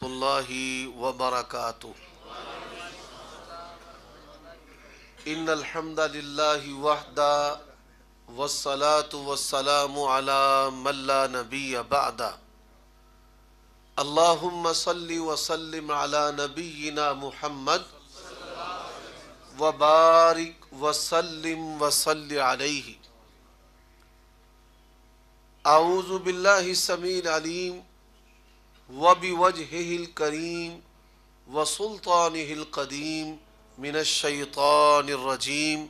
اللہ وبرکاتہ۔ ان الحمد للہ وحدہ والصلاة والسلام علی من لا نبی بعدہ۔ اللہم صلی وسلم علی نبینا محمد وبارک وسلم وصلی علیہ۔ اعوذ باللہ السمیع العلیم وبوجہہ الکریم وسلطانہ القدیم من الشیطان الرجیم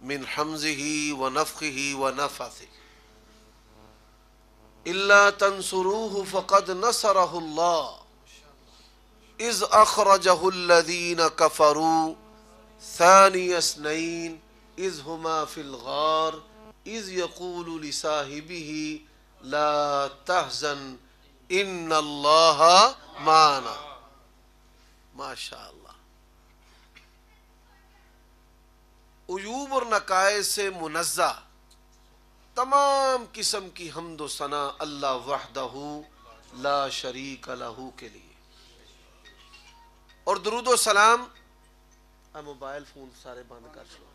من حمزہ ونفخہ ونفثہ۔ الا تنصروہ فقد نصرہ اللہ اذ اخرجہ الذین کفروا ثانی اثنین اذ ہما فی الغار اذ یقول لصاحبہ لا تحزن ان اللہ معنا۔ ماشاء اللہ۔ عیوب اور نقائص سے منزہ تمام قسم کی حمد و ثنا اللہ وحدہ لا شریک لہ کے لیے، اور درود و سلام موبائل فون سارے بند کر چھوڑو،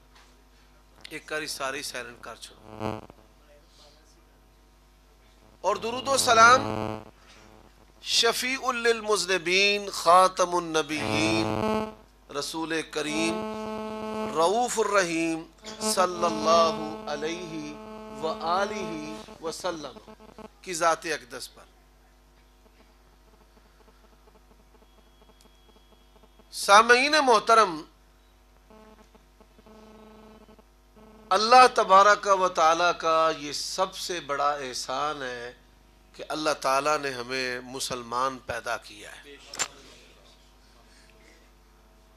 ایک کاری سارے سائلنٹ کر چھوڑو، اور درود و سلام شفیع للمذنبین خاتم النبیین رسول کریم رؤوف الرحیم صلی اللہ علیہ وآلہ وسلم کی ذات اقدس پر۔ سامعین محترم، اللہ تبارک و تعالیٰ کا یہ سب سے بڑا احسان ہے کہ اللہ تعالیٰ نے ہمیں مسلمان پیدا کیا ہے،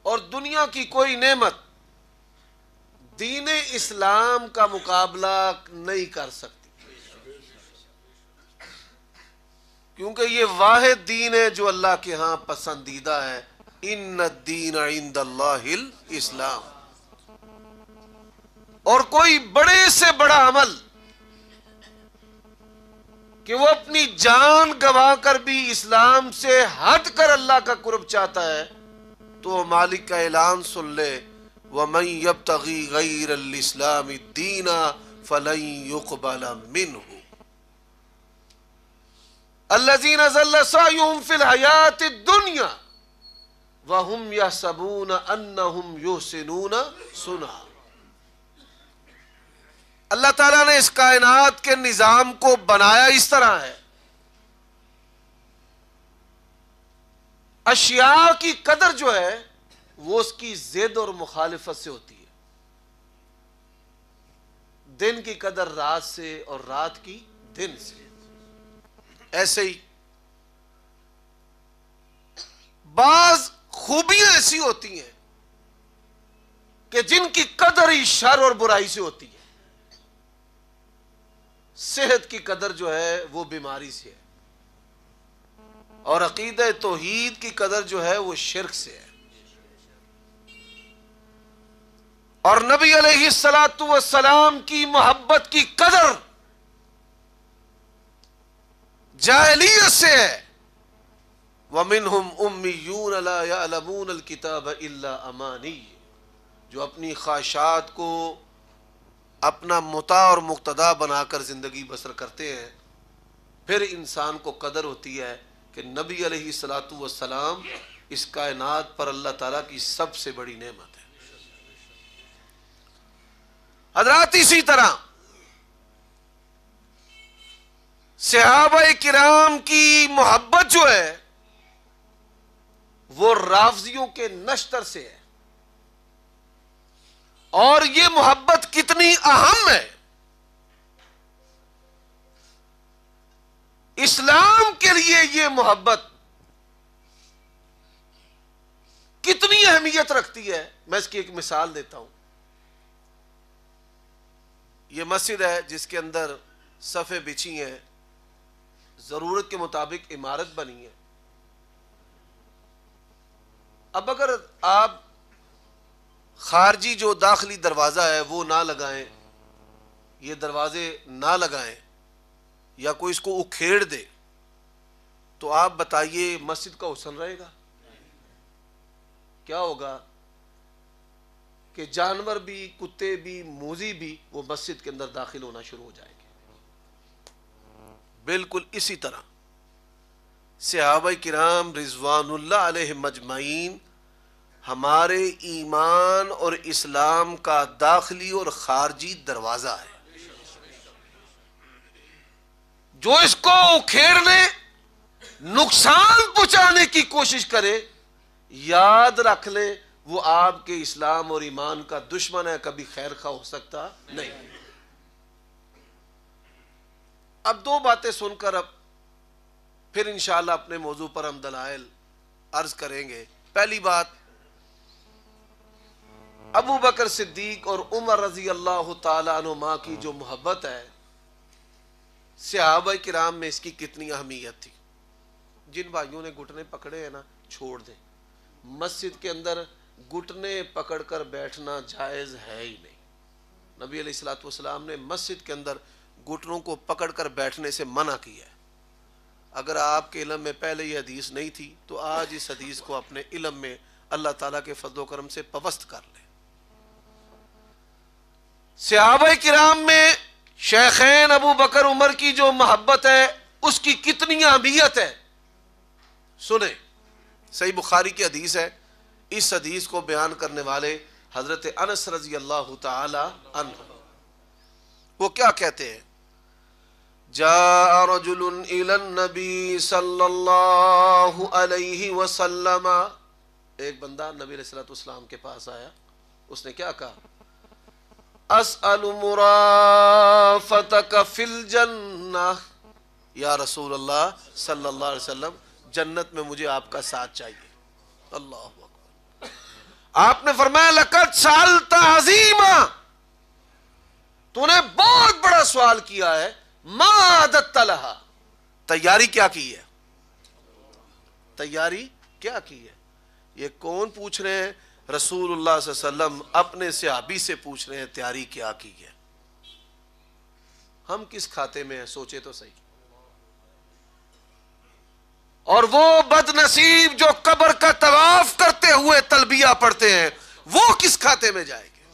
اور دنیا کی کوئی نعمت دین اسلام کا مقابلہ نہیں کر سکتی، کیونکہ یہ واحد دین ہے جو اللہ کے ہاں پسندیدہ ہے۔ ان الدین عند اللہ الاسلام۔ اور کوئی بڑے سے بڑا عمل کہ وہ اپنی جان گنوا کر بھی اسلام سے ہٹ کر اللہ کا قرب چاہتا ہے، تو مالک کا اعلان سن لے، وَمَن يَبْتَغِي غَيْرَ الْإِسْلَامِ دِينًا فَلَن يُقْبَلَ مِنْهُ الَّذِينَ ضَلَّ سَعْيُهُمْ فِي الْحَيَاةِ الدُّنْيَا وَهُمْ يَحْسَبُونَ أَنَّهُمْ يُحْسِنُونَ صُنْعًا۔ اللہ تعالیٰ نے اس کائنات کے نظام کو بنایا اس طرح ہے، اشیاء کی قدر جو ہے وہ اس کی ضد اور مخالفت سے ہوتی ہے۔ دن کی قدر رات سے اور رات کی دن سے، ایسے ہی بعض خوبیاں ایسی ہوتی ہیں کہ جن کی قدر ہی شر اور برائی سے ہوتی ہے۔ صحت کی قدر جو ہے وہ بیماری سے ہے، اور عقیدہ توحید کی قدر جو ہے وہ شرک سے ہے، اور نبی علیہ الصلوۃ والسلام کی محبت کی قدر جاہلیت سے ہے۔ وَمِنْهُمْ أُمِّيُّونَ لَا يَعْلَمُونَ الْكِتَابَ إِلَّا أَمَانِيَّ، جو اپنی خواہشات کو اپنا متاع اور مقتدا بنا کر زندگی بسر کرتے ہیں۔ پھر انسان کو قدر ہوتی ہے کہ نبی علیہ الصلوۃ والسلام اس کائنات پر اللہ تعالیٰ کی سب سے بڑی نعمت ہے۔ حضرات، اسی طرح صحابہ کرام کی محبت جو ہے وہ رافضیوں کے نشتر سے ہے، اور یہ محبت کتنی اہم ہے، اسلام کے لیے یہ محبت کتنی اہمیت رکھتی ہے۔ میں اس کی ایک مثال دیتا ہوں۔ یہ مسجد ہے جس کے اندر صفیں بچھی ہیں، ضرورت کے مطابق عمارت بنی ہے۔ اب اگر آپ خارجی جو داخلی دروازہ ہے وہ نہ لگائیں، یہ دروازے نہ لگائیں، یا کوئی اس کو اکھیڑ دے، تو آپ بتائیے مسجد کا حسن رہے گا؟ کیا ہوگا کہ جانور بھی، کتے بھی، موذی بھی وہ مسجد کے اندر داخل ہونا شروع ہو جائے گے۔ بالکل اسی طرح صحابہ کرام رضوان اللہ علیہ مجمعین ہمارے ایمان اور اسلام کا داخلی اور خارجی دروازہ ہے۔ جو اس کو اکھیڑنے، نقصان پہنچانے کی کوشش کرے، یاد رکھ لے وہ آپ کے اسلام اور ایمان کا دشمن ہے، کبھی خیر خواہ ہو سکتا نہیں۔ اب دو باتیں سن کر اب پھر انشاءاللہ اپنے موضوع پر ہم دلائل عرض کریں گے۔ پہلی بات، ابو بکر صدیق اور عمر رضی اللہ تعالی عنہما کی جو محبت ہے، صحابہ کرام میں اس کی کتنی اہمیت تھی۔ جن بھائیوں نے گھٹنے پکڑے ہیں نا، چھوڑ دیں۔ مسجد کے اندر گھٹنے پکڑ کر بیٹھنا جائز ہے ہی نہیں۔ نبی علیہ الصلوۃ والسلام نے مسجد کے اندر گھٹنوں کو پکڑ کر بیٹھنے سے منع کیا ہے۔ اگر آپ کے علم میں پہلے یہ حدیث نہیں تھی تو آج اس حدیث کو اپنے علم میں اللہ تعالیٰ کے فضل و کرم سے پوست کر لیں۔ صحابہ کرام میں شیخین ابو بکر عمر کی جو محبت ہے اس کی کتنی اہمیت ہے، سنیں۔ صحیح بخاری کی حدیث ہے، اس حدیث کو بیان کرنے والے حضرت انس رضی اللہ تعالی عنہ، وہ کیا کہتے ہیں؟ جاء رجل الى النبی صلی اللہ علیہ وسلم، ایک بندہ نبی علیہ الصلوۃ والسلام کے پاس آیا، اس نے کیا کہا؟ اسأل مرافتک فی الجنہ، یا رسول اللہ صلی اللہ علیہ وسلم جنت میں مجھے آپ کا ساتھ چاہیے۔ اللہ اکبر۔ آپ نے فرمایا لقد سألت عظیما، تو نے بہت بڑا سوال کیا ہے، ما عددت لہا، تیاری کیا کی ہے؟ تیاری کیا کی ہے؟ یہ کون پوچھ رہے ہیں؟ رسول اللہ صلی اللہ علیہ وسلم اپنے صحابی سے پوچھ رہے ہیں تیاری کیا کی ہے۔ ہم کس کھاتے میں ہیں سوچے تو صحیح۔ اور وہ بد نصیب جو قبر کا طواف کرتے ہوئے تلبیہ پڑھتے ہیں، وہ کس کھاتے میں جائیں گے؟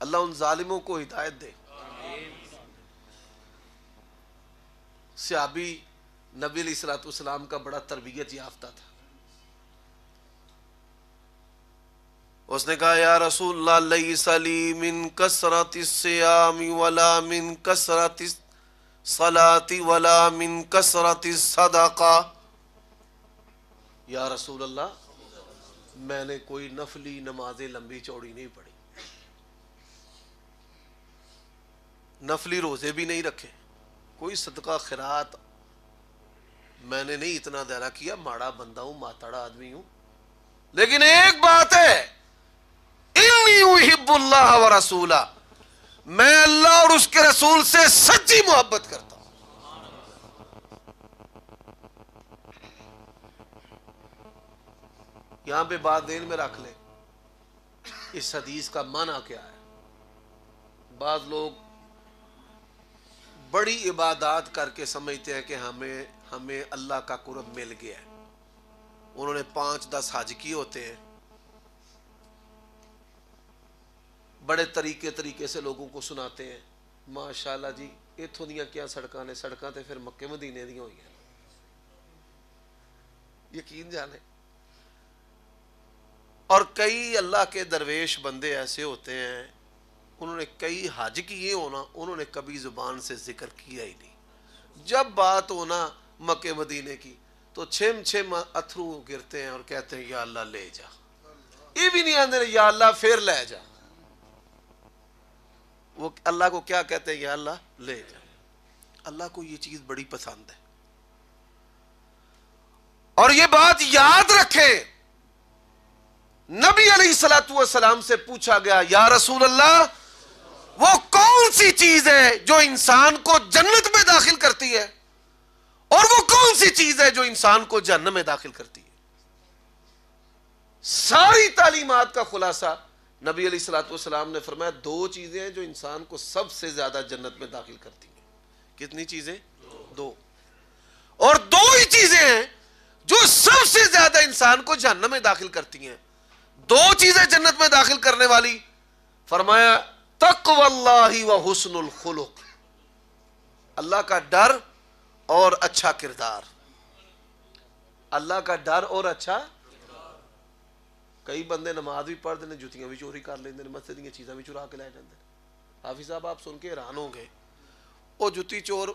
اللہ ان ظالموں کو ہدایت دے۔ صحابی نبی علیہ الصلوۃ والسلام کا بڑا تربیت یافتہ تھا۔ اس نے کہا یا رسول اللہ لیس لی من کثرت الصیام ولا من کثرت الصلاۃ ولا من کثرت الصدقہ، یا رسول اللہ میں نے کوئی نفلی نمازیں لمبی چوڑی نہیں پڑھی، نفلی روزے بھی نہیں رکھے، کوئی صدقہ خیرات میں نے نہیں اتنا دہرا کیا، ماڑا بندہ ہوں، ماتڑا آدمی ہوں، لیکن ایک بات ہے، انی احب اللہ ورسولہ، میں اللہ اور اس کے رسول سے سچی محبت کرتا ہوں۔ یہاں پہ بات دین میں رکھ لیں، اس حدیث کا معنی کیا ہے؟ بعض لوگ بڑی عبادات کر کے سمجھتے ہیں کہ ہمیں اللہ کا قرب مل گیا ہے، انہوں نے 5-10 حج کیے ہوتے ہیں، بڑے طریقے سے لوگوں کو سناتے ہیں، ماشاءاللہ جی اتھوں دیاں کیا سڑکاں نے، سڑکاں تے پھر مکے مدینے دیاں ہوئی ہیں، یقین جانے۔ اور کئی اللہ کے درویش بندے ایسے ہوتے ہیں، انہوں نے کئی حج کیے ہونا، انہوں نے کبھی زبان سے ذکر کیا ہی نہیں، جب بات ہونا مکے مدینے کی تو چھم اتھرو گرتے ہیں اور کہتے ہیں یا اللہ لے جا، یہ بھی نہیں آندے یا اللہ پھر لے جا، وہ اللہ کو کیا کہتے ہیں؟ یا اللہ لے جا۔ اللہ کو یہ چیز بڑی پسند ہے۔ اور یہ بات یاد رکھیں، نبی علیہ الصلوۃ والسلام سے پوچھا گیا یا رسول اللہ وہ کون سی چیز ہے جو انسان کو جنت میں داخل کرتی ہے، اور وہ کون سی چیز ہے جو انسان کو جہنم میں داخل کرتی ہے؟ ساری تعلیمات کا خلاصہ نبی علیہ الصلوۃ والسلام نے فرمایا 2 چیزیں ہیں جو انسان کو سب سے زیادہ جنت میں داخل کرتی ہیں۔ کتنی چیزیں؟ 2۔ اور دو ہی چیزیں ہیں جو سب سے زیادہ انسان کو جہنم میں داخل کرتی ہیں. دو چیزیں جنت میں داخل کرنے والی. فرمایا تقوی اللہ و حسن الخلق, اللہ کا ڈر اور اچھا کردار. اللہ کا ڈر اور اچھا. کئی بندے نماز بھی پڑھ دیں, جوتیاں بھی چوری کر لیندے, مسجد دیا چیزاں بھی چرا کے لے جاندے. حافظ صاحب آپ سن کے حیران ہوں گے, وہ جوتی چور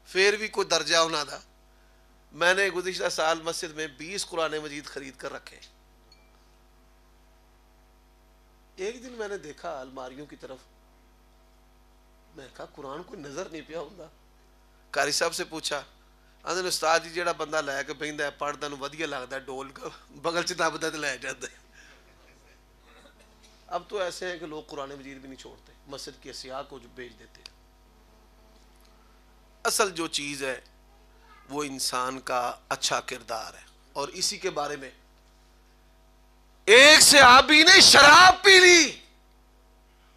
پھر بھی کوئی درجہ انہاں دا. میں نے گزشتہ سال مسجد میں 20 قرآن مجید خرید کر رکھے. ایک دن میں نے دیکھا الماریوں کی طرف, میں کہا قرآن کوئی نظر نہیں پیا ہوندا. قاری صاحب سے پوچھا, آندے استاد جی جیڑا بندہ لے کے بہندا ہے پڑھدا نوں ودیا لگدا ہے, ڈول بغل چ دبدا تے لے جاندا ہے. اب تو ایسے ہیں کہ لوگ قرآن مجید بھی نہیں چھوڑتے, مسجد کی اشیاء کو جو بیچ دیتے. اصل جو چیز ہے وہ انسان کا اچھا کردار ہے. اور اسی کے بارے میں ایک صحابی نے شراب پی لی,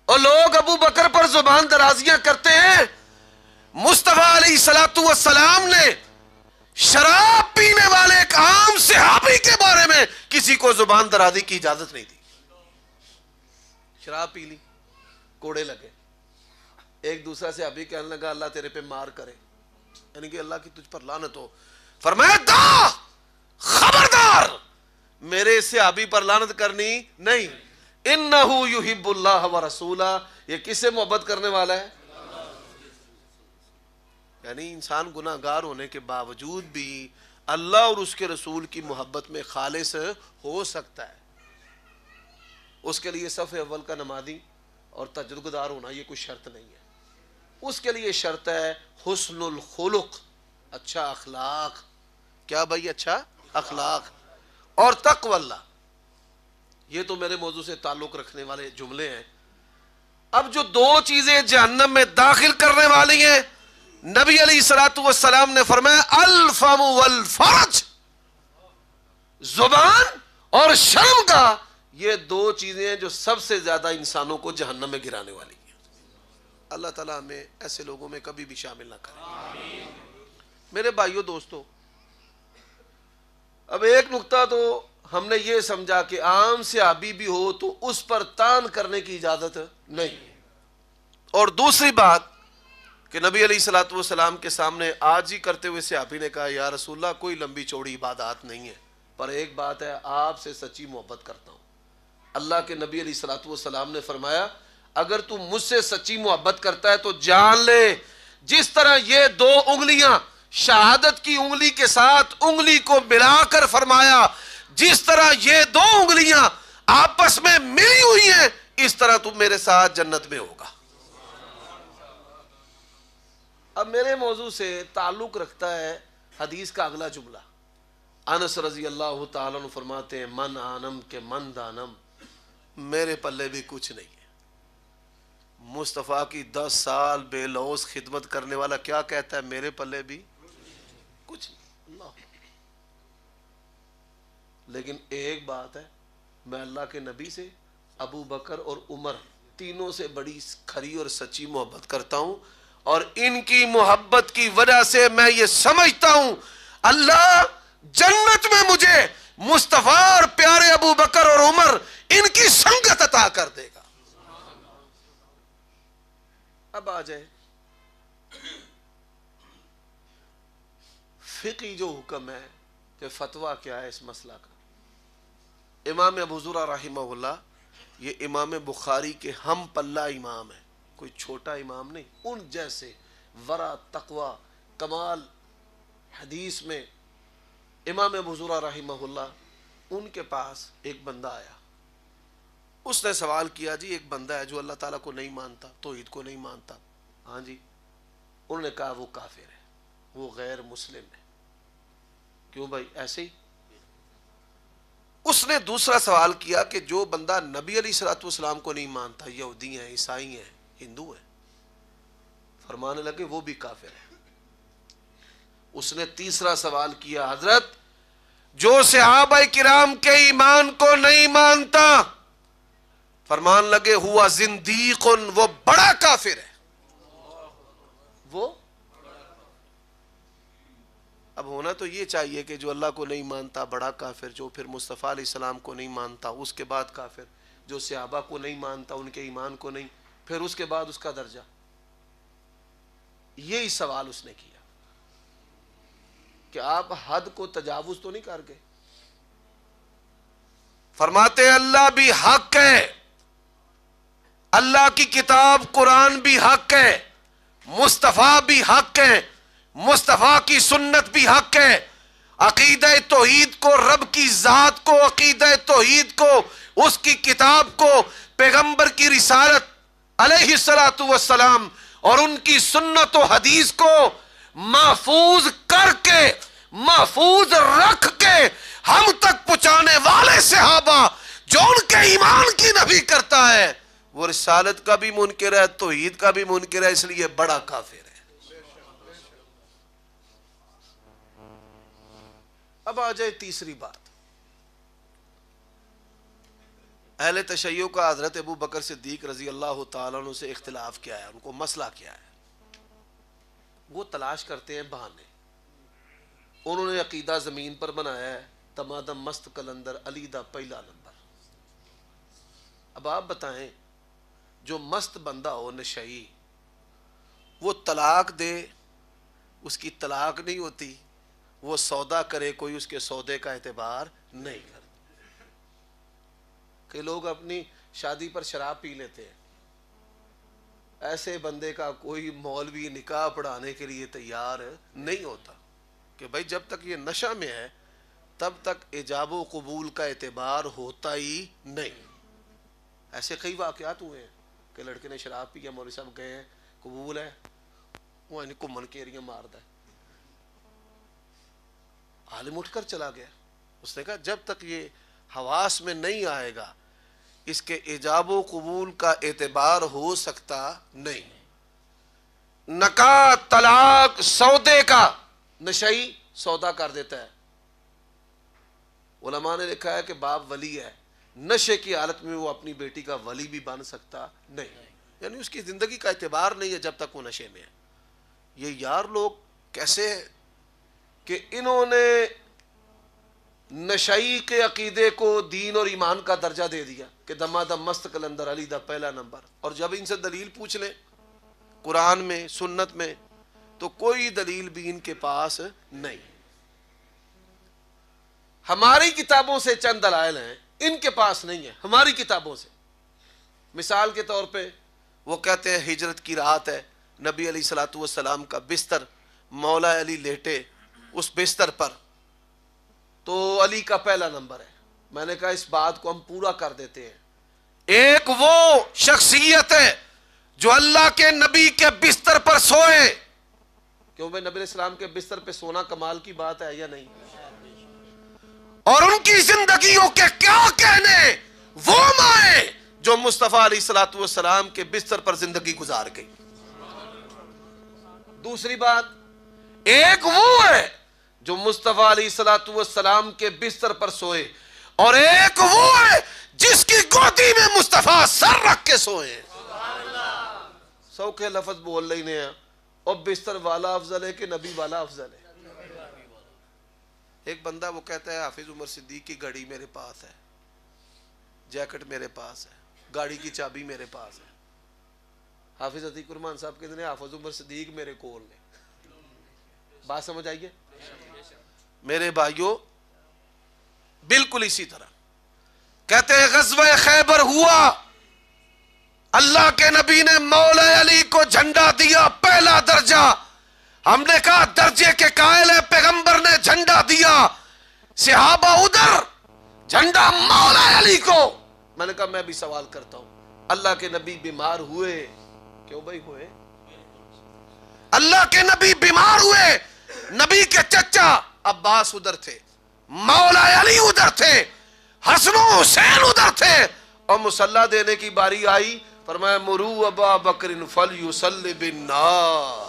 اور لوگ ابو بکر پر زبان درازیاں کرتے ہیں. مصطفیٰ علیہ السلام نے شراب پینے والے ایک عام صحابی کے بارے میں کسی کو زبان درازی کی اجازت نہیں دی. شراب پی لی, کوڑے لگے. ایک دوسرا صحابی کہنے لگا اللہ تیرے پہ مار کرے, یعنی کہ اللہ کی تجھ پر لعنت ہو. فرمایا دا خبردار, میرے صحابی پر لعنت کرنی نہیں. انہو یحب اللہ و رسولہ, یہ کس سے محبت کرنے والا ہے؟ یعنی انسان گناہ گار ہونے کے باوجود بھی اللہ اور اس کے رسول کی محبت میں خالص ہو سکتا ہے. اس کے لیے صف اول کا نمازی اور تہجد گزار ہونا یہ کوئی شرط نہیں ہے. اس کے لیے شرط ہے حسن الخلق, اچھا اخلاق. کیا بھائی؟ اچھا اخلاق. اور تقوی اللہ. یہ تو میرے موضوع سے تعلق رکھنے والے جملے ہیں. اب جو دو چیزیں جہنم میں داخل کرنے والی ہیں, نبی علیہ السلام نے فرمایا الفم والفرج, زبان اور شرم کا. یہ دو چیزیں ہیں جو سب سے زیادہ انسانوں کو جہنم میں گرانے والی ہیں. اللہ تعالیٰ ہمیں ایسے لوگوں میں کبھی بھی شامل نہ کرے. میرے بھائیوں دوستو, اب ایک نقطہ تو ہم نے یہ سمجھا کہ عام صحابی بھی ہو تو اس پر تان کرنے کی اجازت نہیں. اور دوسری بات کہ نبی علیہ السلام کے سامنے آج ہی کرتے ہوئے صحابی نے کہا یا رسول اللہ کوئی لمبی چوڑی عبادات نہیں ہے, پر ایک بات ہے آپ سے سچی محبت کرتا ہوں. اللہ کے نبی علیہ السلام نے فرمایا اگر تو مجھ سے سچی محبت کرتا ہے تو جان لے جس طرح یہ دو انگلیاں شہادت کی انگلی کے ساتھ انگلی کو ملا کر فرمایا, جس طرح یہ دو انگلیاں آپس میں ملی ہوئی ہیں اس طرح تو میرے ساتھ جنت میں ہوگا. اب میرے موضوع سے تعلق رکھتا ہے حدیث کا اگلا جملہ. انس رضی اللہ تعالیٰ عنہ فرماتے ہیں من آنم کے من دانم, میرے پلے بھی کچھ نہیں ہے. مصطفیٰ کی 10 سال بے لوث خدمت کرنے والا کیا کہتا ہے میرے پلے بھی کچھ نہیں. اللہ. لیکن ایک بات ہے, میں اللہ کے نبی سے, ابو بکر اور عمر تینوں سے بڑی کھری اور سچی محبت کرتا ہوں, اور ان کی محبت کی وجہ سے میں یہ سمجھتا ہوں اللہ جنت میں مجھے مصطفیٰ اور پیارے ابو بکر اور عمر ان کی سنگت عطا کر دے گا. اب آ جائے فقہی جو حکم ہے کہ فتویٰ کیا ہے اس مسئلہ کا. امام ابو زرع رحمہ اللہ یہ امام بخاری کے ہم پلہ امام ہے, کوئی چھوٹا امام نہیں. ان جیسے ورع, تقوی, کمال حدیث میں امام ابو زرع رحمہ اللہ, ان کے پاس ایک بندہ آیا. اس نے سوال کیا جی ایک بندہ ہے جو اللہ تعالیٰ کو نہیں مانتا, توحید کو نہیں مانتا. ہاں جی. انہوں نے کہا وہ کافر ہے, وہ غیر مسلم ہے. کیوں بھائی ایسے ہی؟ اس نے دوسرا سوال کیا کہ جو بندہ نبی علیہ السلام کو نہیں مانتا, یہودی ہیں, عیسائی ہیں, ہندو ہیں, فرمانے لگے وہ بھی کافر ہے. اس نے تیسرا سوال کیا حضرت جو صحابہ کرام کے ایمان کو نہیں مانتا, فرمان لگے ہوا زندیق, وہ بڑا کافر ہے. وہ اب ہونا تو یہ چاہیے کہ جو اللہ کو نہیں مانتا بڑا کافر، جو پھر مصطفیٰ علیہ السلام کو نہیں مانتا اس کے بعد کافر، جو صحابہ کو نہیں مانتا ان کے ایمان کو نہیں، پھر اس کے بعد اس کا درجہ. یہی سوال اس نے کیا کہ آپ حد کو تجاوز تو نہیں کر گئے. فرماتے ہیں اللہ بھی حق ہے، اللہ کی کتاب قرآن بھی حق ہے، مصطفیٰ بھی حق ہے، مصطفیٰ کی سنت بھی حق ہے. عقیدہ توحید کو، رب کی ذات کو، عقیدہ توحید کو، اس کی کتاب کو، پیغمبر کی رسالت علیہ الصلوۃ والسلام اور ان کی سنت و حدیث کو محفوظ کر کے، محفوظ رکھ کے ہم تک پہنچانے والے صحابہ جو ان کے ایمان کی نفی کرتا ہے وہ رسالت کا بھی منکر ہے، توحید کا بھی منکر ہے، اس لیے بڑا کافر ہے. اب آ جائے تیسری بات. اہل تشیع کا حضرت ابو بکر صدیق رضی اللہ تعالیٰ عنہ سے اختلاف کیا ہے، ان کو مسئلہ کیا ہے؟ وہ تلاش کرتے ہیں بہانے. انہوں نے عقیدہ زمین پر بنایا ہے، تمادم مست کلندر علی دا پہلا نمبر. اب آپ بتائیں جو مست بندہ ہو نشئی، وہ طلاق دے اس کی طلاق نہیں ہوتی، وہ سودا کرے کوئی اس کے سودے کا اعتبار نہیں کرتا. کہ لوگ اپنی شادی پر شراب پی لیتے ہیں، ایسے بندے کا کوئی مولوی نکاح پڑھانے کے لیے تیار نہیں ہوتا کہ بھائی جب تک یہ نشہ میں ہے تب تک ایجاب و قبول کا اعتبار ہوتا ہی نہیں. ایسے کئی واقعات ہوئے ہیں کہ لڑکے نے شراب پی، مولوی صاحب گئے ہیں قبول ہے، وہ انہیں کمن کیریاں ماردا ہے. عالم اٹھ کر چلا گیا. اس نے کہا جب تک یہ حواس میں نہیں آئے گا اس کے ایجاب و قبول کا اعتبار ہو سکتا نہیں. نکاح طلاق سودے کا نشئی سودا کر دیتا ہے. علماء نے لکھا ہے کہ باپ ولی ہے، نشے کی حالت میں وہ اپنی بیٹی کا ولی بھی بن سکتا نہیں، یعنی اس کی زندگی کا اعتبار نہیں ہے جب تک وہ نشے میں ہے. یہ یار لوگ کیسے ہیں کہ انہوں نے نشئی کے عقیدے کو دین اور ایمان کا درجہ دے دیا کہ دما دم مست کلندر علی دا پہلا نمبر. اور جب ان سے دلیل پوچھ لیں قرآن میں سنت میں تو کوئی دلیل بھی ان کے پاس نہیں. ہماری کتابوں سے چند دلائل ہیں، ان کے پاس نہیں ہے. ہماری کتابوں سے مثال کے طور پہ وہ کہتے ہیں ہجرت کی رات ہے، نبی علیہ الصلوۃ والسلام کا بستر، مولا علی لیٹے اس بستر پر تو علی کا پہلا نمبر ہے. میں نے کہا اس بات کو ہم پورا کر دیتے ہیں. ایک وہ شخصیت ہے جو اللہ کے نبی کے بستر پر سوئے. کیوں بھائی نبی علیہ السلام کے بستر پہ سونا کمال کی بات ہے یا نہیں؟ اور ان کی زندگیوں کے کیا کہنے وہ مائیں جو مصطفیٰ علیہ الصلوۃ والسلام کے بستر پر زندگی گزار گئی. دوسری بات، ایک وہ ہے جو مصطفیٰ علیہ الصلوۃ والسلام کے بستر پر سوئے اور ایک وہ ہے جس کی گودی میں مصطفیٰ سر رکھ کے سوئے. سوکھے لفظ بول لینے ہیں اور بستر والا افضل ہے کہ نبی والا افضل ہے؟ ایک بندہ وہ کہتا ہے حافظ عمر صدیق کی گھڑی میرے پاس ہے، جیکٹ میرے پاس ہے، گاڑی کی چابی میرے پاس ہے. حافظ عتیق الرحمان صاحب کہتے ہیں حافظ عمر صدیق میرے کول نے. بات سمجھ آئیے میرے بھائیوں؟ بالکل اسی طرح کہتے ہیں غزوہ خیبر ہوا، اللہ کے نبی نے مولا علی کو جھنڈا دیا پہلا درجہ. ہم نے کہا درجے کے قائل ہے، پیغمبر نے جھنڈا دیا، صحابہ ادھر، جھنڈا مولا علی کو. میں نے کہا میں بھی سوال کرتا ہوں، اللہ کے نبی بیمار ہوئے؟ کیوں بھائی ہوئے؟ اللہ کے نبی بیمار ہوئے، نبی کے چچا عباس ادھر تھے، مولا علی ادھر تھے، حسن و حسین ادھر تھے، اور مصلی دینے کی باری آئی، فرمایا مرو ابا بکر فلیصلی بالناس.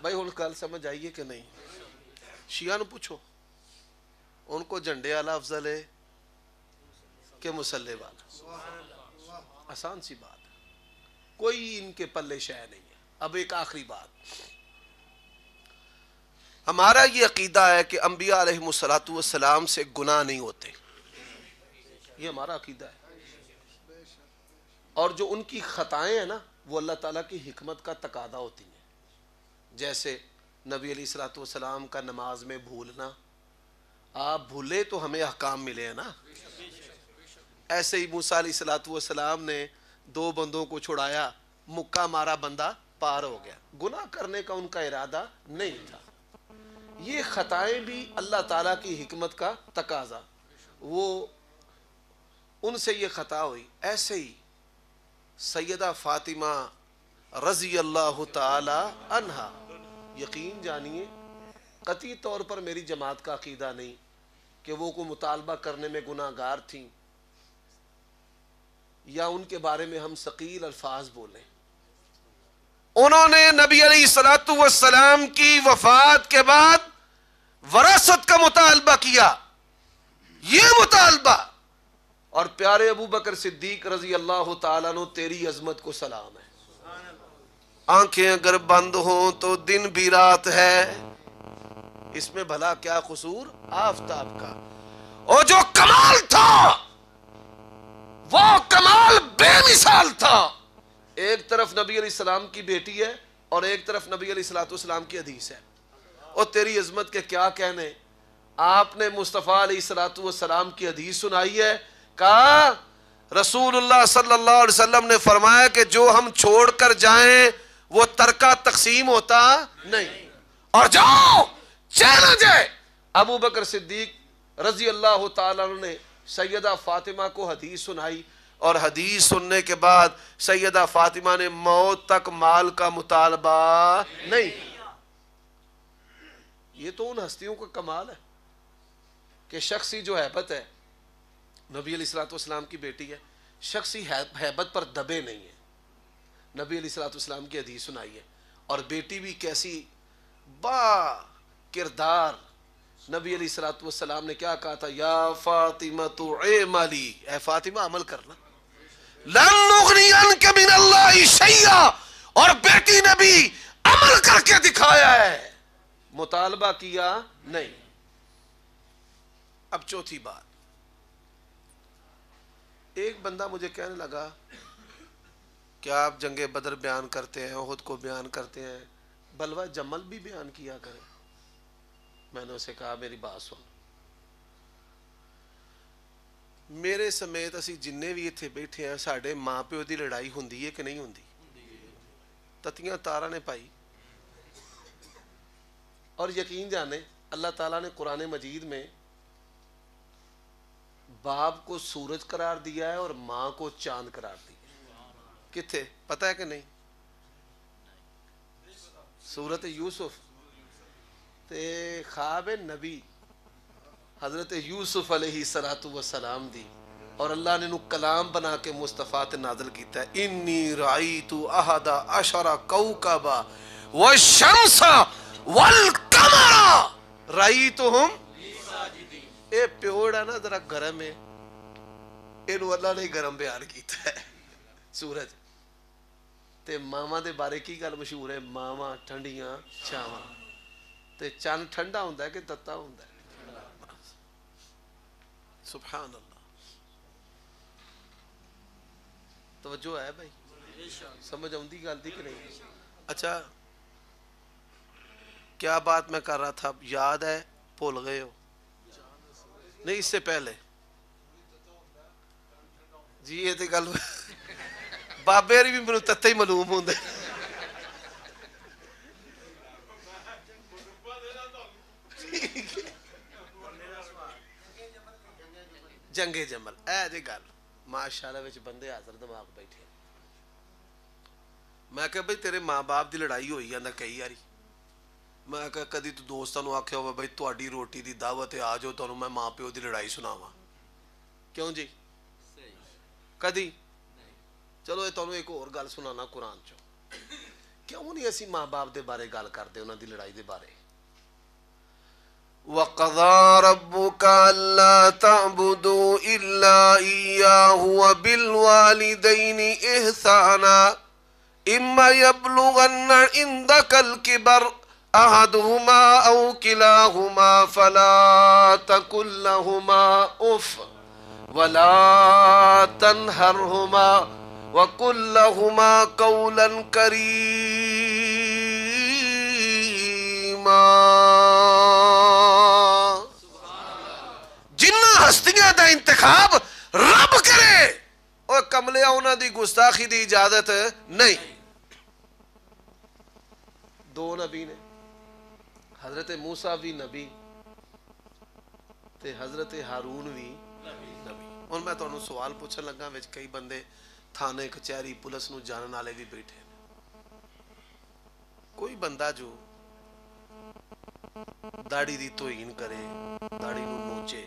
بھائی ہوں کل سمجھ سمجھ آئیے کہ نہیں؟ شیعہ نو پوچھو ان کو جھنڈے والا افضل ہے کہ مسلح والا؟ آسان سی بات ہے، کوئی ان کے پلے شے نہیں ہے۔ اب ایک آخری بات، ہمارا یہ عقیدہ ہے کہ انبیاء علیہ الصلوۃ والسلام سے گناہ نہیں ہوتے، یہ ہمارا عقیدہ ہے، اور جو ان کی خطائیں ہیں نا وہ اللہ تعالیٰ کی حکمت کا تقاضا ہوتی ہیں۔ جیسے نبی علیہ الصلوۃ والسلام کا نماز میں بھولنا، آپ بھولے تو ہمیں احکام ملے ہیں نا، ایسے ہی موسیٰ علیہ الصلوۃ والسلام نے 2 بندوں کو چھڑایا، مکہ مارا بندہ پار ہو گیا، گناہ کرنے کا ان کا ارادہ نہیں تھا۔ یہ خطائیں بھی اللہ تعالیٰ کی حکمت کا تقاضا، وہ ان سے یہ خطا ہوئی۔ ایسے ہی سیدہ فاطمہ رضی اللہ تعالی عنہا، یقین جانیے قطعی طور پر میری جماعت کا عقیدہ نہیں کہ وہ کو مطالبہ کرنے میں گناہ گار تھیں یا ان کے بارے میں ہم ثقیل الفاظ بولیں۔ انہوں نے نبی علیہ الصلوۃ والسلام کی وفات کے بعد وراثت کا مطالبہ کیا، یہ مطالبہ، اور پیارے ابو بکر صدیق رضی اللہ تعالیٰ عنہ تیری عظمت کو سلام ہے، آنکھیں اگر بند ہوں تو دن بھی رات ہے، اس میں بھلا کیا قصور آفتاب کا۔ اور جو کمال تھا وہ کمال بے مثال تھا، ایک طرف نبی علیہ السلام کی بیٹی ہے اور ایک طرف نبی علیہ الصلوۃ والسلام کی حدیث ہے، اور تیری عظمت کے کیا کہنے۔ آپ نے مصطفیٰ علیہ الصلوۃ والسلام کی حدیث سنائی ہے، کہا رسول اللہ صلی اللہ علیہ وسلم نے فرمایا کہ جو ہم چھوڑ کر جائیں وہ ترکہ تقسیم ہوتا نہیں، اور جاؤ چیلنج ہے۔ ابو بکر صدیق رضی اللہ تعالیٰ عنہ نے سیدہ فاطمہ کو حدیث سنائی، اور حدیث سننے کے بعد سیدہ فاطمہ نے موت تک مال کا مطالبہ نہیں کیا۔ یہ تو ان ہستیوں کا کمال ہے کہ شخصی جو ہیبت ہے، نبی علیہ الصلوۃ والسلام کی بیٹی ہے، شخصی ہیبت پر دبے نہیں ہے، نبی علیہ الصلوۃ والسلام کی حدیث سنائی ہے، اور بیٹی بھی کیسی با کردار۔ نبی علیہ الصلوۃ والسلام نے کیا کہا تھا، یا فاطمہ اعملی، اے فاطمہ عمل کرنا، لن نغنی عنک من اللہ شیئا، اور بیٹی نے بھی عمل کر کے دکھایا ہے، مطالبہ کیا نہیں۔ اب چوتھی بات، ایک بندہ مجھے کہنے لگا کہ آپ جنگ بدر بیان کرتے ہیں، احد کو بیان کرتے ہیں، بلوہ جمل بھی بیان کیا کریں۔ میں نے اسے کہا میری بات سن، میرے سمیت اسی جننے بھی اتھے بیٹھے ہیں، ساڑھے ماں پیو دی لڑائی ہوندی ہے کہ نہیں ہوندی؟ تتیاں تارا نے پائی، اور یقین جانے اللہ تعالیٰ نے قرآن مجید میں باپ کو سورج قرار دیا ہے اور ماں کو چاند قرار دیا ہے۔ کتھے پتہ ہے کہ نہیں؟ سورت یوسف تے خواب نبی حضرت یوسف علیہ السلام دی، اور اللہ نے انہوں کلام بنا کے مصطفیٰ تے نازل کیتا ہے، انی رأیت احد عشر کوکبا والشمس والقمر رأیتہم، اے پیوڑا نا ذرا گرم ہے، انہوں اللہ نے گرم بیان کیتا ہے، سورج تے ماما دے بارے کی گل مشہور ہے، ماما ٹھنڈیاں چھاواں، تے چند ٹھنڈا ہوندا ہے کہ تتا ہوندا ہے؟ سبحان اللہ، توجہ ہے بھائی، سمجھ آؤندی گل دی کہ نہیں؟ اچھا کیا بات میں کر رہا تھا، یاد ہے؟ بھول گئے ہو؟ نہیں اس سے پہلے جی یہ تے گل بابے بھی میرے تتے ہی معلوم ہوندے۔ جنگ جمل اے جی گل ماشاءاللہ وچ بندے حاضر دماغ بیٹھے۔ میں کہا بھائی تیرے ماں باپ دی لڑائی ہوئی جاندا کئی واری، میں کہا کدی تو دوستاں نوں آکھیا ہوے بھائی تہاڈی روٹی دی دعوت ہے آ جاؤ تانوں میں ماں پیو دی لڑائی سناواں، کیوں جی؟ کدی؟ چلو یہ تانوں ایک اور گل سنانا قرآن چوں، کیوں نہیں اسی ماں باپ دے بارے گل کرتے انہاں دی لڑائی دے بارے؟ وَقَضَىٰ رَبُّكَ أَلَّا تَعْبُدُوا إِلَّا إِيَّاهُ وَبِالْوَالِدَيْنِ إِحْسَانًا إِمَّا يَبْلُغَنَّ عِندَكَ الْكِبَرَ أَحَدُهُمَا أَوْ كِلَاهُمَا فَلَا تَقُل لَّهُمَا أُفٍّ وَلَا تَنْهَرْهُمَا وَقُل لَّهُمَا قَوْلًا كَرِيمًا۔ جنہ ہستیاں دا انتخاب رب کرے اور کملیا انہاں دی گستاخی دی اجازت نہیں۔ دو نبی نے، حضرت موسیٰ بھی نبی تے حضرت ہارون بھی نبی۔ اور میں تانوں سوال پوچھن لگا وچ کئی بندے تھانے کچہری پولیس نو جانن والے بھی بیٹھے ہیں۔ کوئی بندہ جو داڑھی دی توہین کرے، داڑھی نو نوچے،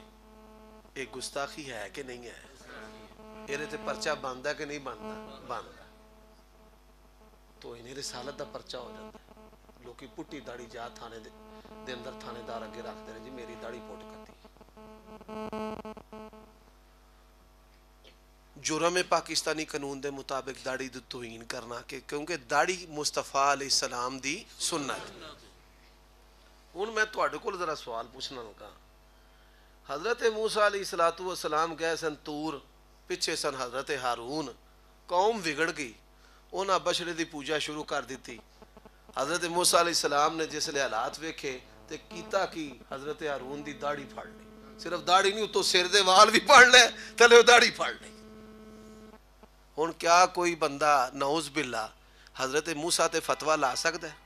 ایک گستاخی ہے کہ نہیں ہے؟ یہ تے پرچہ بندا کہ نہیں بندا؟ بندا۔ توہین رسالت دا پرچہ ہو جاتا ہے۔ لوکی پٹی داڑھی جا تھانے دے اندر تھانے دار اگے رکھ دے جی میری داڑھی پٹ کٹی۔ جرم پاکستانی قانون دے مطابق داڑھی دی توہین کرنا، کیونکہ داڑھی مصطفیٰ علیہ السلام دی سنت۔ ہن میں تواڈے کول ذرا سوال پوچھنا لگا، حضرت موسیٰ علیہ السلام گئے سن طور، پیچھے سن حضرت ہارون، قوم بگڑ گئی، انہاں بچڑے دی پوجا شروع کر دیتی۔ حضرت موسیٰ علیہ السلام نے جس لئے حالات ویکھے تے کیتا کی حضرت ہارون دی داڑھی پھاڑ لی۔ صرف داڑھی نہیں، اتوں سر دے وال بھی پھاڑ لے، تھلے داڑھی پھاڑ لی۔ ہن کیا کوئی بندہ نعوذ باللہ حضرت موسیٰ تے فتویٰ لا سکتا ہے؟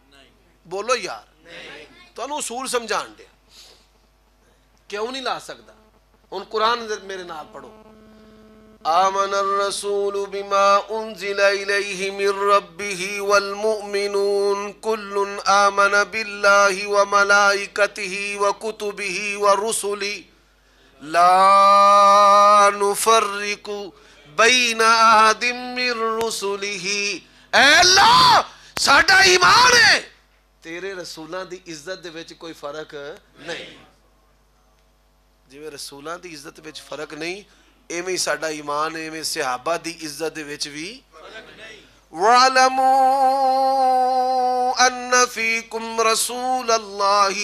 بولو یار، تانوں اصول سمجھان دے، کیوں نہیں لا سکتا؟ ہن قرآن میرے نال پڑھو، آمن الرسول بما انزل الیہ من ربہ والمؤمنون کل آمن باللہ وملائکتہ وکتبہ ورسلہ لا نفرق بین احد من رسلہ۔ اے اللہ ساڈا ایمان ہے تیرے رسولاں دی عزت دے وچ کوئی فرق نہیں۔ جی رسولاں دی عزت وچ فرق نہیں، ایویں ساڈا ایمان، ایویں صحابہ دی عزت دے وچ بھی فرق نہیں۔ وَاعْلَمُوا أَنَّ فِيكُمْ رَسُولَ اللَّهِ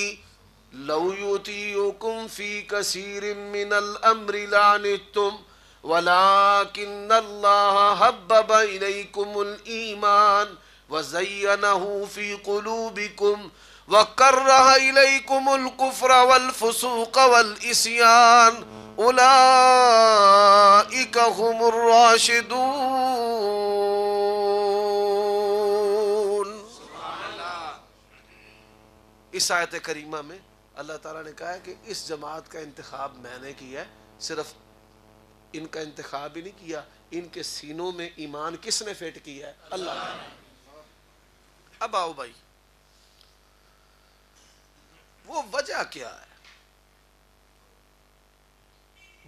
لَوْ يُطِيعُكُمْ فِي كَثِيرٍ مِّنَ الْأَمْرِ لَعَنِتُّمْ وَلَكِنَّ اللَّهَ حَبَّبَ إِلَيْكُمُ الْإِيمَانَ وَزَيَّنَهُ فِي قُلُوبِكُمْ وَكَرَّهَ إِلَيْكُمُ الْكُفْرَ وَالْفُسُوقَ وَالْعِصْيَانَ أُولَئِكَ هُمُ الرَّاشِدُونَ۔ اس آیت کریمہ میں اللہ تعالیٰ نے کہا ہے کہ اس جماعت کا انتخاب میں نے کیا ہے۔ صرف ان کا انتخاب ہی نہیں کیا، ان کے سینوں میں ایمان کس نے فٹ کیا ہے؟ اللہ نے۔ اب آؤ بھائی، وہ وجہ کیا ہے؟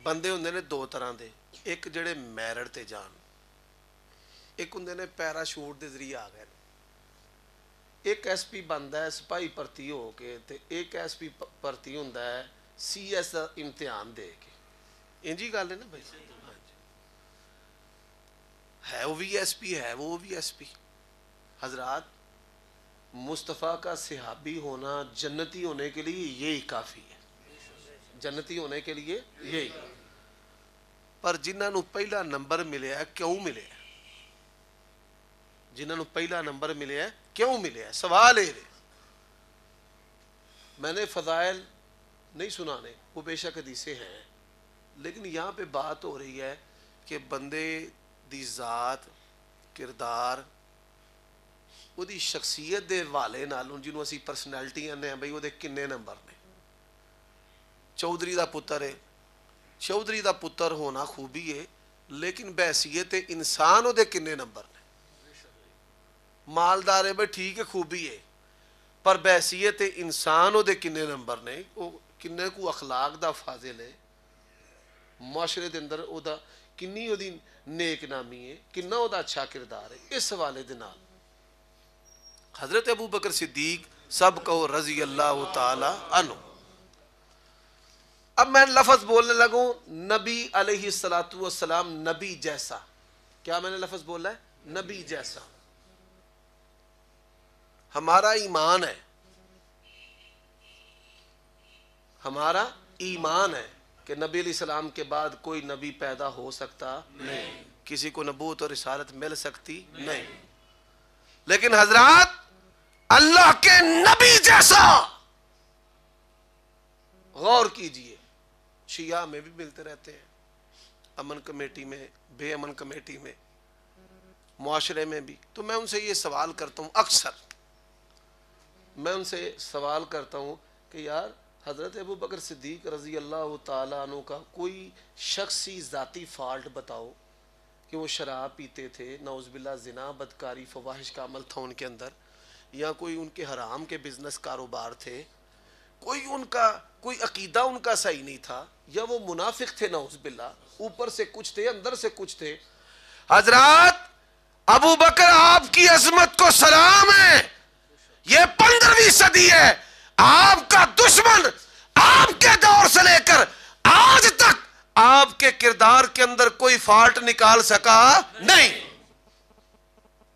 بندے ہوندے نے دو طرح دے، ایک جڑے میرٹ تے جان، ایک ہوندے نے پیراشوٹ دے ذریعے آ گئے۔ ایک ایس پی بندا ہے سپاہی بھرتی ہو کے، تے ایک ایس پی بھرتی ہوندا ہے سی ایس دا امتحان دے کے۔ انجی گل ہے نا بھائی؟ ہے وہ بھی ایس پی، ہے وہ بھی ایس پی۔ حضرات مصطفیٰ کا صحابی ہونا جنتی ہونے کے لیے یہی کافی ہے، جنتی ہونے کے لیے یہی۔ پر جنہاں نو پہلا نمبر ملیا ہے کیوں ملیا ہے؟ جنہاں نو پہلا نمبر ملیا ہے کیوں ملیا ہے؟ سوال ہے۔ میں نے فضائل نہیں سنانے، وہ بے شک حدیثیں ہیں، لیکن یہاں پہ بات ہو رہی ہے کہ بندے دی ذات، کردار، وہ دی شخصیت دے والے نالوں جنہوں اسی پرسنالٹی آنے ہیں بھائی وہ دے کنے نمبر نے۔ چودھری دا پتر ہے، چودھری دا پتر ہونا خوبی ہے، لیکن بحثیت انسان وہ دے کنے نمبر نے؟ مالدار ہے بھائی ٹھیک ہے خوبی ہے، پر بحثیت انسان وہ دے کنے نمبر نے؟ وہ کنے کو اخلاق دا فاضل ہے، معاشرے دے اندر او دا کنی او دی نیک نامی ہے، کنہ او دا اچھا کردار ہے۔ اس حوالے دے نال حضرت ابو بکر صدیق سب کہو رضی اللہ تعالی عنہ. اب میں لفظ بولنے لگوں نبی علیہ الصلوۃ والسلام نبی جیسا. کیا میں نے لفظ بولا ہے؟ نبی جیسا. ہمارا ایمان ہے، ہمارا ایمان ہے کہ نبی علیہ السلام کے بعد کوئی نبی پیدا ہو سکتا نہیں، کسی کو نبوت اور رسالت مل سکتی نہیں. لیکن حضرات اللہ کے نبی جیسا غور کیجئے، شیعہ میں بھی ملتے رہتے ہیں، امن کمیٹی میں، بے امن کمیٹی میں، معاشرے میں بھی. تو میں ان سے یہ سوال کرتا ہوں، اکثر میں ان سے سوال کرتا ہوں کہ یار حضرت ابو بکر صدیق رضی اللہ تعالیٰ عنہ کا کوئی شخصی ذاتی فالٹ بتاؤ کہ وہ شراب پیتے تھے، نعوذ باللہ زنا بدکاری فواحش کا عمل تھا ان کے اندر، یا کوئی ان کے حرام کے بزنس کاروبار تھے، کوئی ان کا کوئی عقیدہ ان کا صحیح نہیں تھا، یا وہ منافق تھے نعوذ باللہ، اوپر سے کچھ تھے اندر سے کچھ تھے. حضرات ابو بکر آپ کی عظمت کو سلام ہے. یہ 15ویں صدی ہے. آپ کا دشمن آپ کے دور سے لے کر آج تک آپ کے کردار کے اندر کوئی فالٹ نکال سکا نہیں.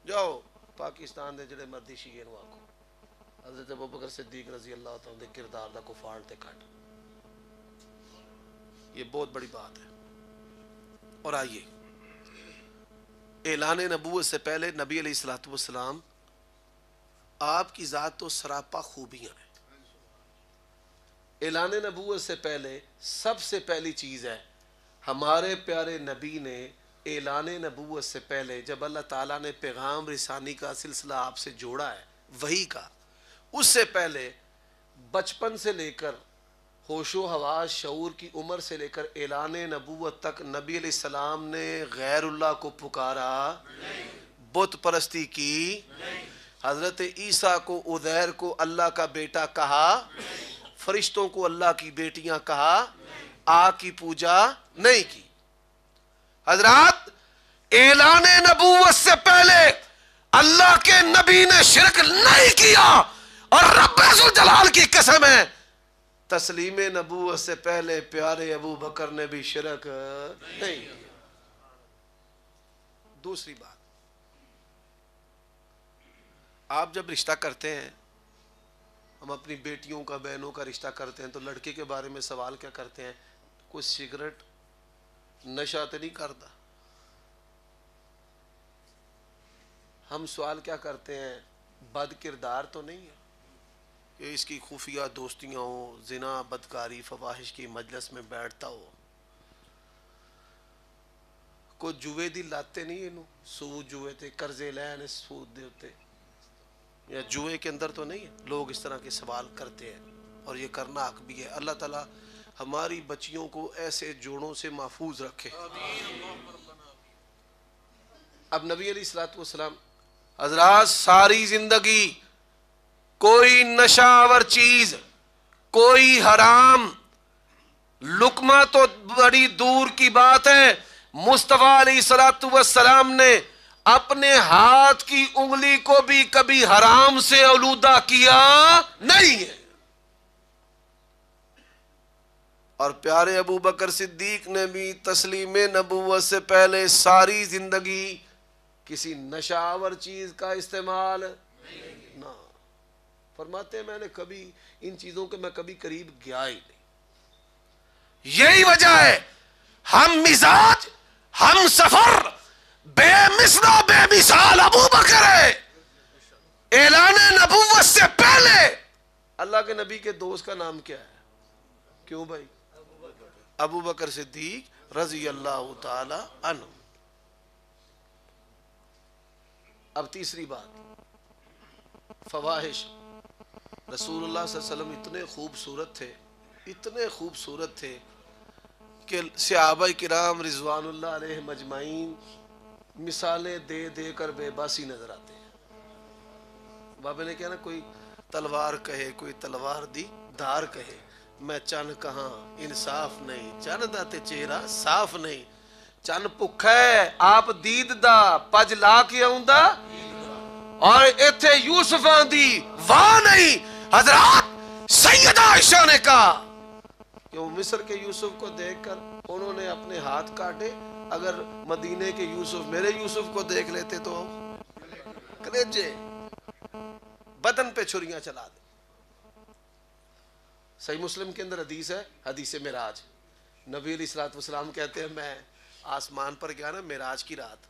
جاؤ پاکستان دے جڑے مردی شیعہ نو آکھو حضرت ابوبکر صدیق رضی اللہ تعالیٰ دے کردار دا کو فالٹ تے کٹ. یہ بہت بڑی بات ہے. اور آئیے اعلان نبوت سے پہلے نبی علیہ الصلوۃ والسلام آپ کی ذات تو سراپا خوبیاں ہیں. اعلان نبوت سے پہلے سب سے پہلی چیز ہے، ہمارے پیارے نبی نے اعلان نبوت سے پہلے جب اللہ تعالیٰ نے پیغام رسانی کا سلسلہ آپ سے جوڑا ہے وحی کا، اس سے پہلے بچپن سے لے کر ہوش و حواس شعور کی عمر سے لے کر اعلان نبوت تک نبی علیہ السلام نے غیر اللہ کو پکارا، بت پرستی کی، حضرت عیسیٰ کو عزیر کو اللہ کا بیٹا کہا، فرشتوں کو اللہ کی بیٹیاں کہا، آگ کی پوجا نہیں کی. حضرات اعلان نبوت سے پہلے اللہ کے نبی نے شرک نہیں کیا، اور رب ذوالجلال کی قسم ہے تسلیم نبوت سے پہلے پیارے ابو بکر نے بھی شرک نہیں کیا. دوسری بات، آپ جب رشتہ کرتے ہیں، ہم اپنی بیٹیوں کا بہنوں کا رشتہ کرتے ہیں تو لڑکے کے بارے میں سوال کیا کرتے ہیں؟ کوئی سگریٹ نشہ تو نہیں کرتا؟ ہم سوال کیا کرتے ہیں؟ بد کردار تو نہیں ہے کہ اس کی خفیہ دوستیاں ہو، زنا بدکاری فواحش کی مجلس میں بیٹھتا ہو، کوئی جوے دی لاتے نہیں انہوں، سود جوے تے قرضے لینے سود دے ہوتے، یا جوئے کے اندر تو نہیں ہے؟ لوگ اس طرح کے سوال کرتے ہیں اور یہ کرنا حق بھی ہے. اللہ تعالی ہماری بچیوں کو ایسے جوڑوں سے محفوظ رکھے. اب نبی علیہ الصلوۃ والسلام حضرات ساری زندگی کوئی نشہ آور چیز، کوئی حرام لقمہ تو بڑی دور کی بات ہے، مصطفیٰ علیہ الصلوۃ والسلام نے اپنے ہاتھ کی انگلی کو بھی کبھی حرام سے آلودہ کیا نہیں ہے. اور پیارے ابو بکر صدیق نے بھی تسلیم نبوت سے پہلے ساری زندگی کسی نشہ آور چیز کا استعمال نہ. فرماتے ہیں میں نے کبھی ان چیزوں کے میں کبھی قریب گیا ہی نہیں. یہی وجہ ہے ہم مزاج ہم سفر بے مثل و بے مثال ابو بکر ہے. اعلان نبوت سے پہلے اللہ کے نبی کے دوست کا نام کیا ہے؟ کیوں بھائی؟ ابو بکر صدیق رضی اللہ تعالی عنہ. اب تیسری بات، فواحش. رسول اللہ صلی اللہ علیہ وسلم اتنے خوبصورت تھے، اتنے خوبصورت تھے کہ صحابہ کرام رضوان اللہ علیہ مجمعین مثالیں دے دے کر بے باسی نظر آتے ہیں. بابا نے کہا نا کوئی تلوار کہے، کوئی تلوار دی دھار کہے، میں چن کہاں انصاف نہیں، چن دا تے چہرہ صاف نہیں، چن بھکھا ہے آپ دید دا پج لا کے آؤں دا. اور ایتھے یوسف دی واہ نہیں، حضرات سیدہ عائشہ نے کہا کہ وہ مصر کے یوسف کو دیکھ کر انہوں نے اپنے ہاتھ کاٹے، اگر مدینے کے یوسف میرے یوسف کو دیکھ لیتے تو کلیجے بدن پہ چھریاں چلا دے۔ صحیح مسلم کے اندر حدیث ہے، حدیث معراج، نبی علیہ الصلوۃ والسلام کہتے ہیں میں آسمان پر گیا نا معراج کی رات،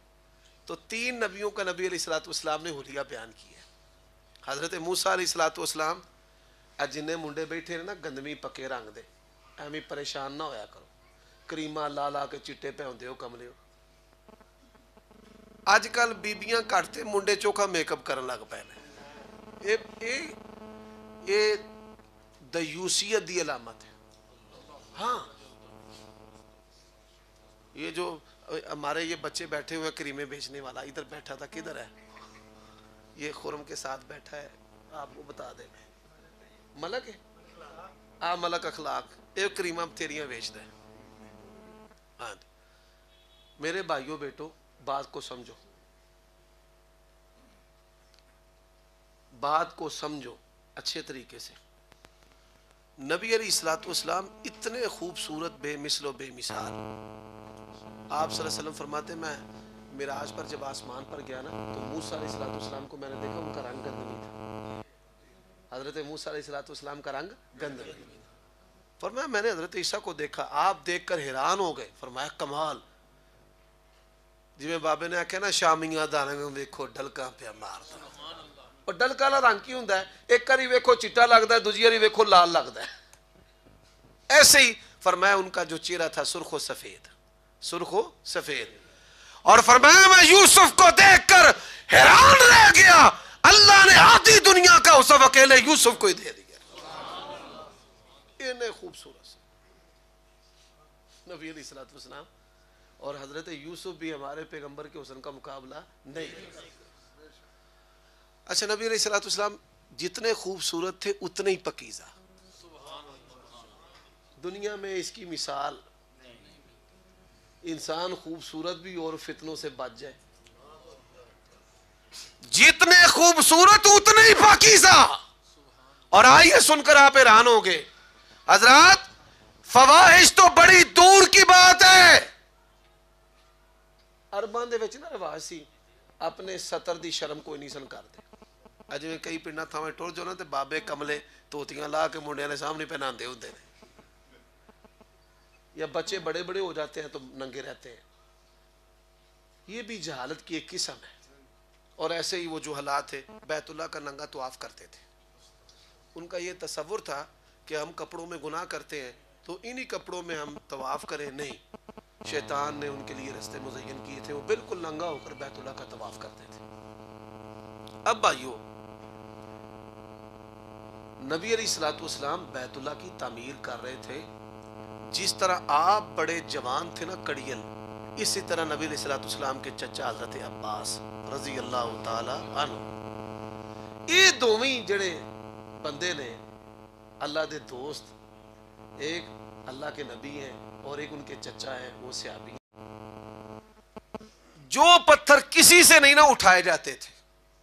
تو 3 نبیوں کا نبی علیہ الصلوۃ والسلام نے حلیہ بیان کیا۔ حضرت موسیٰ علیہ الصلوۃ والسلام جنہیں منڈے بیٹھے نا گندمی پکے رنگ دے، ایویں پریشان نہ ہویا کرو، کریمہ لا لا کے چٹے پہ ہوندے ہو کملے ہو۔ اج کل بیبیاں کٹتے منڈے چوکھا میک اپ کرن لگ پے نے، یہ دیوسیت دی علامت ہے۔ ہاں یہ جو ہمارے یہ بچے بیٹھے ہوئے کریمیں بیچنے والا ادھر بیٹھا تھا، کدھر ہے یہ؟ خرم کے ساتھ بیٹھا ہے، آپ کو بتا دیں ملک ہے، ملک اخلاق، ایک کریمہ تیریاں بیچتا ہے۔ ہاں جی میرے بھائیوں بیٹو، بات کو سمجھو، بات کو سمجھو اچھے طریقے سے۔ نبی علیہ الصلوۃ والسلام اتنے خوبصورت، بے مثل و بے مثال۔ آپ صلی اللہ علیہ وسلم فرماتے ہیں میں معراج پر جب آسمان پر گیا نا تو موسیٰ علیہ الصلوۃ والسلام کو میں نے دیکھا، ان کا رنگ گندمی تھا۔ حضرت موسیٰ علیہ الصلوۃ والسلام کا رنگ گندمی تھا۔ فرمایا میں نے حضرت عیسیٰ کو دیکھا، آپ دیکھ کر حیران ہو گئے۔ فرمایا کمال، جی میں بابے نے آکھیا نا شامیاں دانوں ویکھو ڈلکاں پہ ماردا، اور ڈلکا والا رنگ کی ہوندا ہے، ایک کری ویکھو چٹا لگدا ہے، دوجی کری ویکھو لال لگدا ہے۔ ایسے ہی فرمایا ان کا جو چہرہ تھا سرخ و سفید، سرخ و سفید۔ اور فرمایا میں یوسف کو دیکھ کر حیران رہ گیا، اللہ نے آدھی دنیا کا اس اکیلے یوسف کو ہی دے دیا۔ انہیں خوبصورت سے نبی علیہ الصلوۃ والسلام، اور حضرت یوسف بھی ہمارے پیغمبر کے حسن کا مقابلہ نہیں۔ اچھا نبی علیہ الصلوۃ والسلام جتنے خوبصورت تھے اتنے ہی پکیزہ، دنیا میں اس کی مثال، انسان خوبصورت بھی اور فتنوں سے بچ جائے، جتنے خوبصورت اتنے ہی پاکیزہ۔ اور آئیے سن کر آپ حیران ہو گے حضرات، فواحش تو بڑی دور کی بات ہے۔ عرباں دے وچ نا رواج سی اپنے ستر دی شرم کوئی نہیں سن کرتے۔ اج میں کئی پنڈاں تھاویں ٹر جو نا تے بابے کملے توتیاں لا کے منڈیاں دے سامنے پہناندے ہوندے نے، یا بچے بڑے بڑے ہو جاتے ہیں تو ننگے رہتے ہیں۔ یہ بھی جہالت کی ایک قسم ہے۔ اور ایسے ہی وہ جو حالات تھے بیت اللہ کا ننگا طواف کرتے تھے، ان کا یہ تصور تھا کہ ہم کپڑوں میں گناہ کرتے ہیں تو انہی کپڑوں میں ہم طواف کریں، نہیں، شیطان نے ان کے لیے رستے مزین کیے تھے، وہ بالکل ننگا ہو کر بیت اللہ کا طواف کرتے تھے۔ اب بھائیو، نبی علیہ الصلوۃ والسلام بیت اللہ کی تعمیر کر رہے تھے، جس طرح آپ بڑے جوان تھے نا کڑیل، اسی طرح نبی علیہ الصلوۃ والسلام کے چچا حضرت عباس رضی اللہ تعالی عنہ، یہ دوویں جڑے بندے نے اللہ دے دوست، ایک اللہ کے نبی ہیں اور ایک ان کے چچا ہیں، وہ صحابی ہیں۔ جو پتھر کسی سے نہیں نہ اٹھائے جاتے تھے،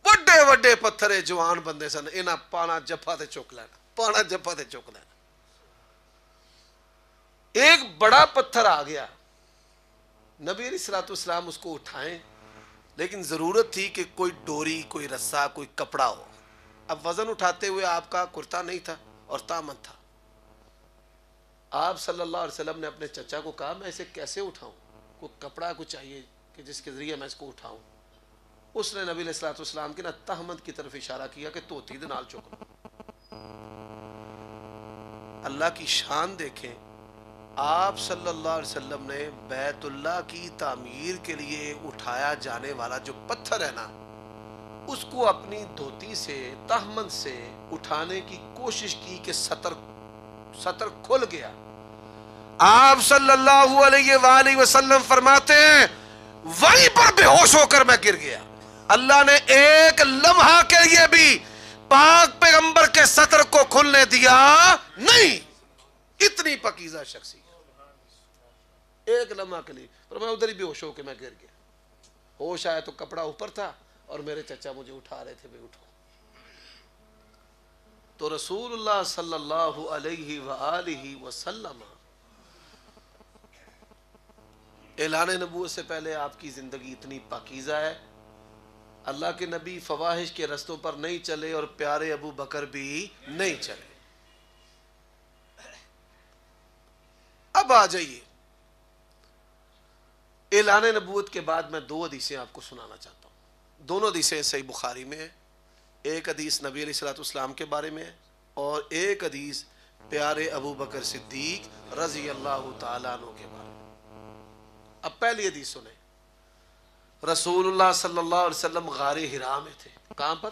بڑے بڑے پتھر جوان بندے سن، انہاں پانا جفا تے چک لینا، پانا جفا تے چک لینا۔ ایک بڑا پتھر آ گیا، نبی علیہ الصلوۃ والسلام اس کو اٹھائیں، لیکن ضرورت تھی کہ کوئی ڈوری، کوئی رسا، کوئی کپڑا ہو۔ اب وزن اٹھاتے ہوئے آپ کا کرتا نہیں تھا اور دامن تھا۔ آپ صلی اللہ علیہ وسلم نے اپنے چچا کو کہا میں اسے کیسے اٹھاؤں، کوئی کپڑا کو چاہیے کہ جس کے ذریعے میں اس کو اٹھاؤں۔ اس نے نبی علیہ الصلوۃ والسلام کی تہمت کی طرف اشارہ کیا کہ توتی دے نال چک لو۔ اللہ کی شان دیکھیں، آپ صلی اللہ علیہ وسلم نے بیت اللہ کی تعمیر کے لیے اٹھایا جانے والا جو پتھر ہے نا، اس کو اپنی دھوتی سے، تہمت سے اٹھانے کی کوشش کی کہ سطر کھل گیا۔ آپ صلی اللہ علیہ وآلہ وسلم فرماتے ہیں وہیں پر بے ہوش ہو کر میں گر گیا۔ اللہ نے ایک لمحہ کے لیے بھی پاک پیغمبر کے سطر کو کھلنے دیا نہیں، اتنی پاکیزہ شخصیت، ایک لمحہ کے لیے۔ پر میں ادھر ہی بے ہوش ہو کے میں گر گیا، ہوش آیا تو کپڑا اوپر تھا اور میرے چچا مجھے اٹھا رہے تھے بھائی اٹھو. تو رسول اللہ صلی اللہ علیہ وآلہ وسلم اعلان نبوت سے پہلے آپ کی زندگی اتنی پاکیزہ ہے. اللہ کے نبی فواحش کے رستوں پر نہیں چلے اور پیارے ابو بکر بھی نہیں چلے. اب آ جائیے اعلان نبوت کے بعد میں 2 حدیثیں آپ کو سنانا چاہتا ہوں. دونوں حدیثیں صحیح بخاری میں ہیں. ایک حدیث نبی علیہ الصلوۃ والسلام کے بارے میں ہے اور ایک حدیث پیارے ابو بکر صدیق رضی اللہ تعالیٰ عنہ کے بارے میں. اب پہلی حدیث سنیں. رسول اللہ صلی اللہ علیہ وسلم غار حرا میں تھے. کہاں پر؟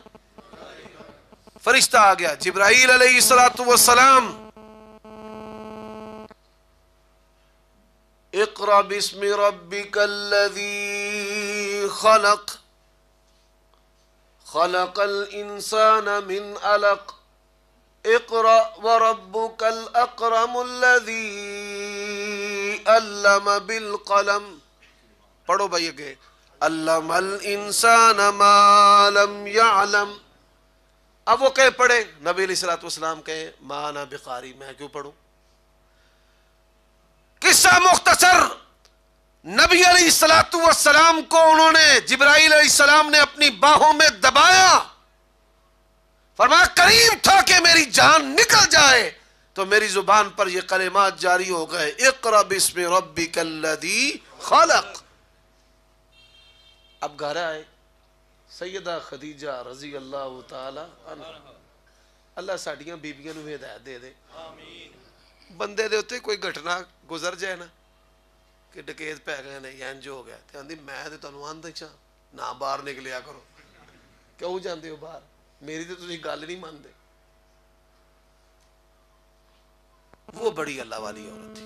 فرشتہ آ گیا جبرائیل علیہ الصلوۃ والسلام. اقرأ باسم ربک الذی خلق خلق الانسان من علق اقرأ وربک الاکرم الذی علم بالقلم. پڑھو بھائی کہ علم الانسان ما لم يعلم. اب وہ کہے پڑھے. نبی علیہ الصلوۃ والسلام کہے ما انا بقاری، میں کیوں پڑھوں. قصہ مختصر. نبی علیہ الصلوۃ والسلام کو انہوں نے جبرائیل علیہ السلام نے اپنی باہوں میں دبایا. فرمایا قریب تھا کہ میری جان نکل جائے تو میری زبان پر یہ کلمات جاری ہو گئے. اقرأ باسم ربک الذی خلق. اب گھر آئے سیدہ خدیجہ رضی اللہ تعالی عنہ. اللہ ساڈیاں بیبیاں نو ہدایت دے دے. بندے دے ہوتے کوئی گھٹنا گزر جائے نا کہ ڈکیت پہ گئے نے یا انج ہو گیا تے آندی میں تے تانوں آندا چاں نہ باہر نکلیا کرو. کیوں جاندے ہو باہر؟ میری تے تسی گل نہیں مانتے. وہ بڑی اللہ والی عورت تھی.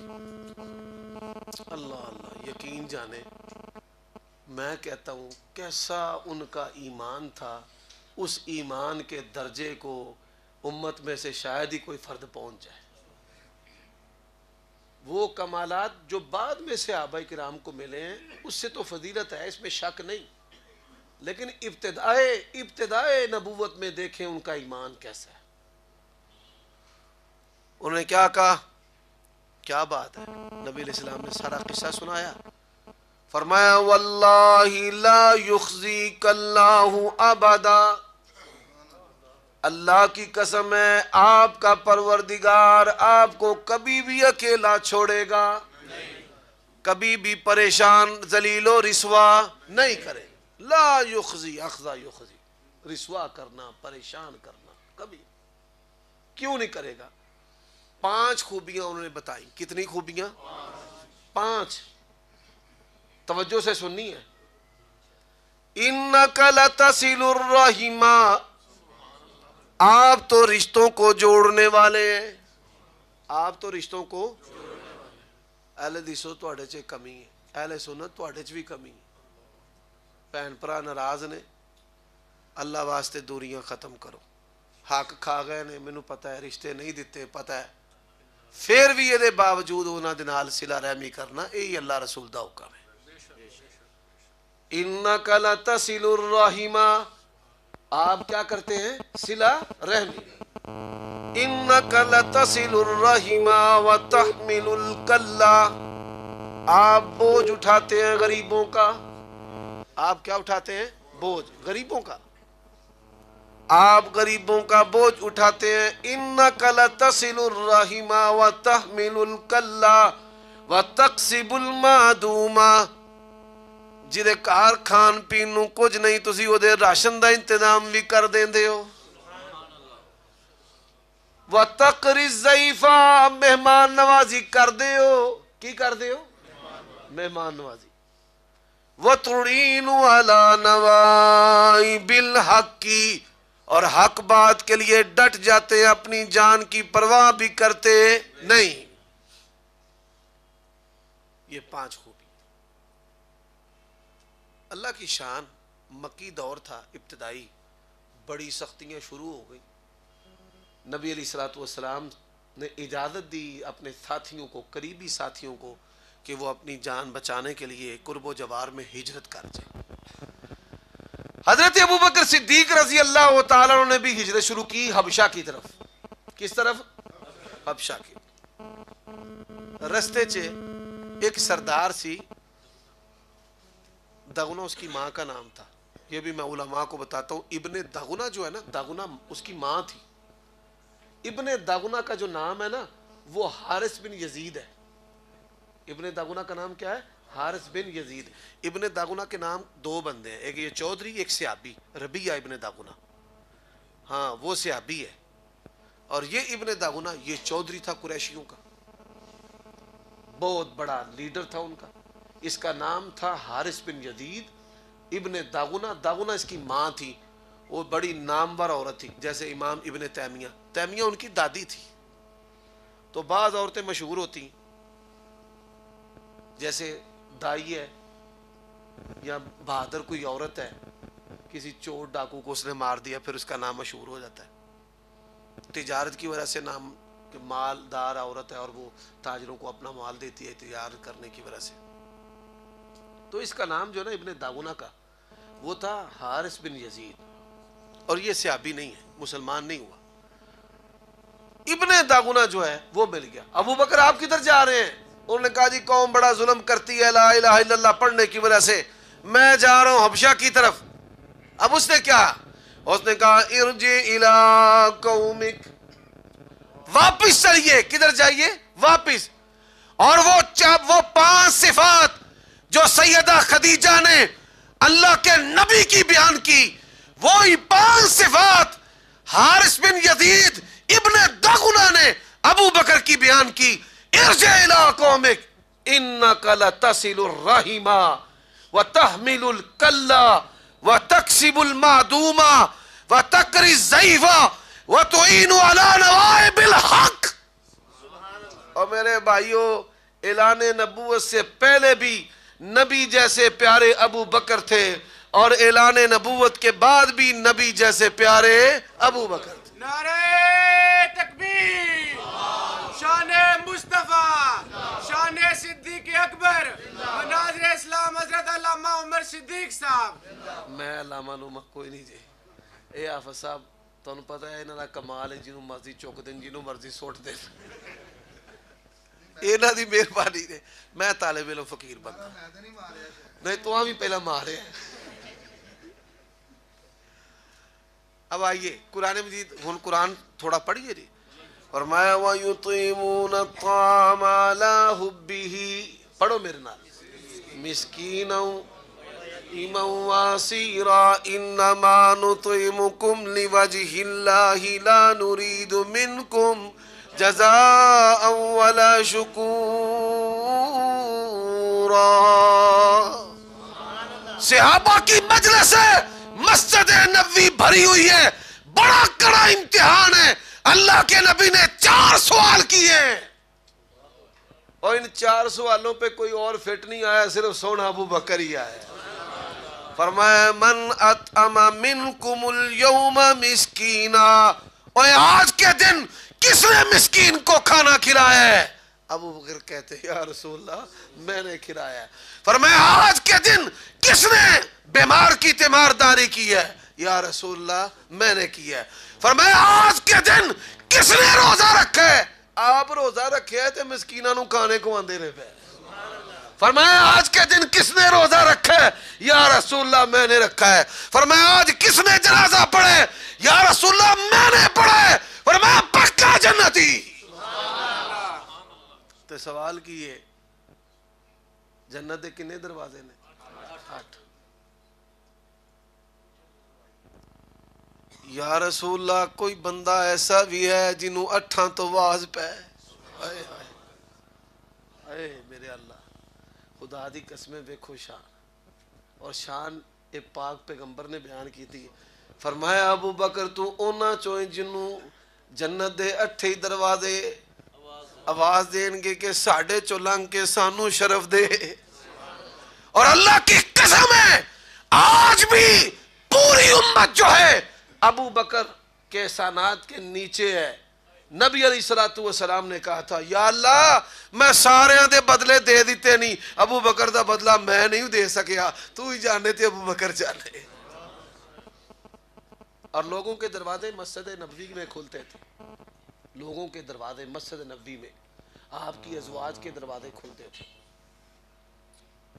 اللہ اللہ یقین جانے. میں کہتا ہوں کیسا ان کا ایمان تھا. اس ایمان کے درجے کو امت میں سے شاید ہی کوئی فرد پہنچ جائے. وہ کمالات جو بعد میں صحابہ کرام کو ملے ہیں اس سے تو فضیلت ہے، اس میں شک نہیں، لیکن ابتدائے نبوت میں دیکھیں ان کا ایمان کیسا ہے. انہوں نے کیا کہا؟ کیا بات ہے. نبی علیہ السلام نے سارا قصہ سنایا. فرمایا واللہ لا یخزیک اللہ ابدا. اللہ کی قسم ہے آپ کا پروردگار آپ کو کبھی بھی اکیلا چھوڑے گا، کبھی بھی پریشان ذلیل و رسوا نہیں کرے. لا یخزی، اخزا یخزی، رسوا کرنا پریشان کرنا کبھی کیوں نہیں کرے گا. 5 خوبیاں انہوں نے بتائی. کتنی خوبیاں؟ 5. توجہ سے سننی ہے. انک لتصل الرحم، آپ تو رشتوں کو جوڑنے والے ہیں. آپ تو رشتوں کو اہل حدیثو تواڈے چ کمی ہے، اہل سنت تواڈے چ بھی کمی ہے. بہن بھرا ناراض نے، اللہ واسطے دوریاں ختم کرو. حق کھا گئے نے مینوں پتہ ہے، رشتے نہیں دیتے پتہ ہے، پھر بھی یہ باوجود انہاں دے نال صلہ رحمی کرنا، یہی اللہ رسول دا حکم ہے. انک لتصل الرحم، آپ کیا کرتے ہیں؟ صلہ رحمی. انک لتصل الرحم وتحمل الکلہ، آپ بوجھ اٹھاتے ہیں غریبوں کا. آپ کیا اٹھاتے ہیں؟ بوجھ غریبوں کا. آپ غریبوں کا بوجھ اٹھاتے ہیں. انک لتصل الرحم وتحمل الکلہ وتکسب المعدوم، جدے کار کھان پین نو کچھ نہیں تسی او دے راشن دا انتظام بھی کر دیندے ہو. وتقری الضیف، مہمان نوازی کر دے ہو. کی کر دے ہو؟ مہمان نوازی. وتعین علی نوائب الحق، اور حق بات کے لیے ڈٹ جاتے ہیں، اپنی جان کی پرواہ بھی کرتے نہیں. یہ 5 خوبی. اللہ کی شان. مکی دور تھا ابتدائی، بڑی سختیاں شروع ہو گئی. نبی علیہ الصلوۃ والسلام نے اجازت دی اپنے ساتھیوں کو، قریبی ساتھیوں کو، کہ وہ اپنی جان بچانے کے لیے قرب و جوار میں ہجرت کر جائیں. حضرت ابو بکر صدیق رضی اللہ تعالیٰ عنہ نے بھی ہجرت شروع کی حبشہ کی طرف. کس طرف؟ حبشہ کی. رستے چے ایک سردار سی دغنہ اس کی ماں کا نام تھا. یہ بھی میں علماء کو بتاتا ہوں. ابن دغنہ جو ہے نا، دغنہ اس کی ماں تھی. ابن دغنہ کا جو نام ہے نا وہ حارث بن یزید ہے. ابن دغنہ کا نام کیا ہے؟ حارث بن یزید. ابن دغنہ کے نام دو بندے ہیں، ایک یہ چودھری، ایک سیابی. ربیہ ابن دغنہ، ہاں وہ سیابی ہے. اور یہ ابن دغنہ یہ چودھری تھا قریشیوں کا، بہت بڑا لیڈر تھا ان کا. اس کا نام تھا حارث بن یزید. ابن دغنہ، دغنہ اس کی ماں تھی. وہ بڑی نامور عورت تھی، جیسے امام ابن تیمیہ. تیمیہ ان کی دادی تھی. تو بعض عورتیں مشہور ہوتی جیسے دائی ہے یا بہادر کوئی عورت ہے، کسی چور ڈاکو کو اس نے مار دیا، پھر اس کا نام مشہور ہو جاتا ہے. تجارت کی وجہ سے نام کہ مالدار عورت ہے اور وہ تاجروں کو اپنا مال دیتی ہے تجارت کرنے کی وجہ سے. تو اس کا نام جو ہے نا ابن دغنہ کا وہ تھا حارث بن یزید. اور یہ سیابی نہیں ہے، مسلمان نہیں ہوا. ابن دغنہ جو ہے وہ مل گیا. ابو بکر آپ کدھر جا رہے ہیں؟ انہوں نے کہا جی قوم بڑا ظلم کرتی ہے لا الہ الا اللہ پڑھنے کی وجہ سے، میں جا رہا ہوں حبشہ کی طرف. اب اس نے کیا؟ اس نے کہا ارجع الی قومک، واپس چلیے. کدھر جائیے؟ واپس. اور وہ 5 صفات جو سیدہ خدیجہ نے اللہ کے نبی کی بیان کی، وہی 5 صفات حارث بن یزید ابن دغنہ نے ابو بکر کی بیان کی. ارجع الی قومک انک لتصل الرحم وتحمل الکل وتکسب المعدوم وتقری الضیف وتعین علی نوائب الحق. اور میرے بھائیوں، اعلان نبوت سے پہلے بھی نبی جیسے پیارے ابو بکر تھے، اور اعلان نبوت کے بعد بھی نبی جیسے پیارے ابو بکر تھے. نعرہ تکبیر، شان مصطفیٰ، شان صدیق اکبر، مناظر اسلام حضرت علامہ عمر صدیق صاحب. میں علامہ نوما کوئی نہیں جی. اے آفت صاحب تمہیں پتہ ہے انہاں دا کمال ہے، جنہوں مرضی چک دیں جنہوں مرضی سوٹ دیں. انہاں دی مہربانی نے. میں طالب علم فقیر بندہ نہیں تو بھی پہلا مارے. اب آئیے قرآن مجید، ہن قرآن تھوڑا پڑھیے جی. فرمایا وَيُطْعِمُونَ الطَّعَامَ عَلَىٰ حُبِّهِ، پڑھو میرے نال، مسکینا واسیرا انما نطعمکم لوجہ اللہ لا نرید منکم جزاء ولا شکورا. صحابہ کی مجلس ہے، مسجد نبوی بھری ہوئی ہے، بڑا کڑا امتحان ہے. اللہ کے نبی نے 4 سوال کیے، اور ان 4 سوالوں پہ کوئی اور فٹ نہیں آیا، صرف سونا ابو بکر ہی آیا. فرمایا من اطعم منکم اليوم مسکینا، اور آج کے دن کس نے مسکین کو کھانا کھلایا ہے؟ ابو بکر کہتے ہیں یا رسول اللہ میں نے کھلایا ہے. فرمایا آج کے دن کس نے بیمار کی تیمارداری کی ہے؟ یا رسول اللہ میں نے کی ہے. فرمایا آج کے دن کس نے روزہ رکھا ہے؟ آپ روزہ رکھے ہے تو مسکینوں نو کھانے کو آندے رہے پہ. فرمایا آج کے دن کس نے روزہ رکھا ہے؟ یا رسول اللہ میں نے رکھا ہے. فرمایا آج کس نے جنازہ پڑھے؟ یا رسول اللہ میں نے پڑھا ہے. فرمایا پکا جنتی. تو سوال کیے جنت دے کنے دروازے نے؟ 8. یا رسول اللہ کوئی بندہ ایسا بھی ہے جنہوں 8 تو واز پہ. اے میرے اللہ، خدا دی قسمیں دیکھو شان، اور شان ایک پاک پیغمبر نے بیان کی تھی. فرمایا ابو بکر تو اونا چوئیں جنہوں جنت دے 8 ہی دروازے آواز دیں گے کہ ساڑھے چولنگ کے سانو شرف دے. اور اللہ کی قسم ہے آج بھی پوری امت جو ہے ابو بکر کے احسانات کے نیچے ہے. نبی علیہ السلام نے کہا تھا یا اللہ میں سارے دے بدلے دے دیتے نہیں، ابو بکر دا بدلہ میں نہیں دے سکیا، تو ہی جانے تے ابو بکر جانے. اور لوگوں کے دروازے مسجد نبوی میں کھلتے تھے، لوگوں کے دروازے مسجد نبوی میں، آپ کی ازواج کے دروازے کھلتے تھے.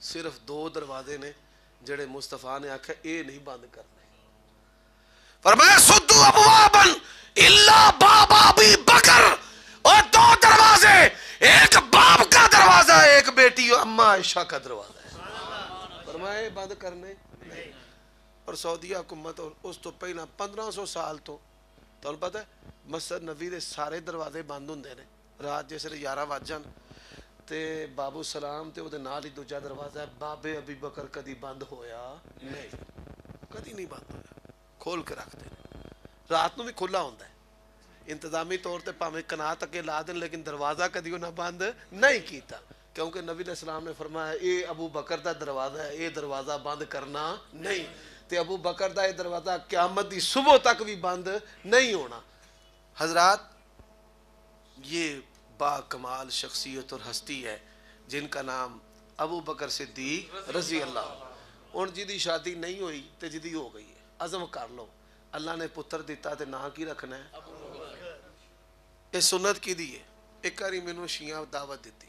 صرف 2 دروازے نے جڑے مصطفیٰ نے آکھا اے نہیں بند کرنے. فرمایا سدو ابوابا الا باب ابی بکر، اور 2 دروازے، ایک باپ کا دروازہ ہے، ایک بیٹی اما عائشہ کا دروازہ ہے. فرمایا بند کرنے نہیں. اور سعودیہ حکومت اور اس تو پہلا 1500 سال تو تمہیں پتہ ہے مسجد نبوی دے سارے دروازے بند ہوندے نے. رات جس ویلے 11 وج جان تے بابو سلام تے وہ نال ہی دوجا دروازہ ہے بابے ابی بکر کدی بند ہویا نہیں، کدی نہیں بند ہویا، کھول کے رکھ دے. رات نو بھی کھلا ہوتا ہے انتظامی طور تے پاویں کنات اگے لا دیں لیکن دروازہ کدی انہاں بند نہیں کیتا، کیونکہ نبی علیہ السلام نے فرمایا اے ابو بکر دا دروازہ ہے، اے دروازہ بند کرنا نہیں. تے ابو بکر دا یہ دروازہ قیامت دی صبح تک بھی بند نہیں ہونا. حضرات یہ با کمال شخصیت اور ہستی ہے جن کا نام ابو بکر صدیق رضی اللہ. ان جی دی شادی نہیں ہوئی تے جدی ہو گئی ہے، عزم کر لو اللہ نے پتر دیتا تے نا کی رکھنا ہے. یہ سنت کی دی ہے. ایک باری مینوں شیعہ دعوت دیتی،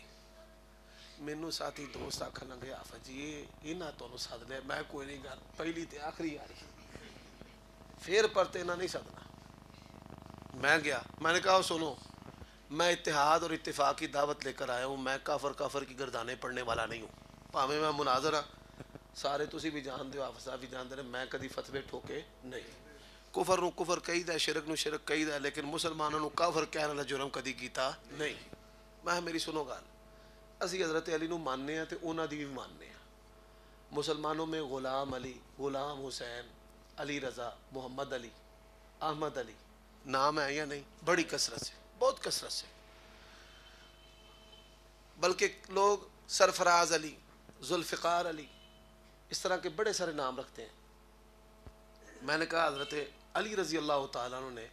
مینوں ساتھی دوست آکھن لگے آفت جی انہاں تانوں سد لیا. میں کوئی نہیں گل پہلی تے آخری آ رہی پھر پرتے انہاں نہیں سدنا. میں گیا، میں نے کہا سنو میں اتحاد اور اتفاق کی دعوت لے کر آیا ہوں، میں کافر کی گردانیں پڑھنے والا نہیں ہوں. پاویں میں مناظر ہاں، سارے تسی بھی جان دیو، آپ صاحب بھی جان دے، میں کدی فتوے ٹھوکے نہیں. کفر نو کفر کہیدا ہے، شرک نو شرک کہیدا ہے، لیکن مسلمانوں نو کافر کہنے والا جرم کدی کیتا نہیں. میں میری سنو گل، اسی حضرت علی نو ماننے ہیں تے انہاں دی بھی ماننے ہیں. مسلمانوں میں غلام علی، غلام حسین، علی رضا، محمد علی، احمد علی نام ہے یا نہیں؟ بڑی کثرت سے، بہت کثرت سے. بلکہ لوگ سرفراز علی، ذوالفقار علی، اس طرح کے بڑے سارے نام رکھتے ہیں. میں نے کہا حضرت علی رضی اللہ تعالیٰ عنہ نے،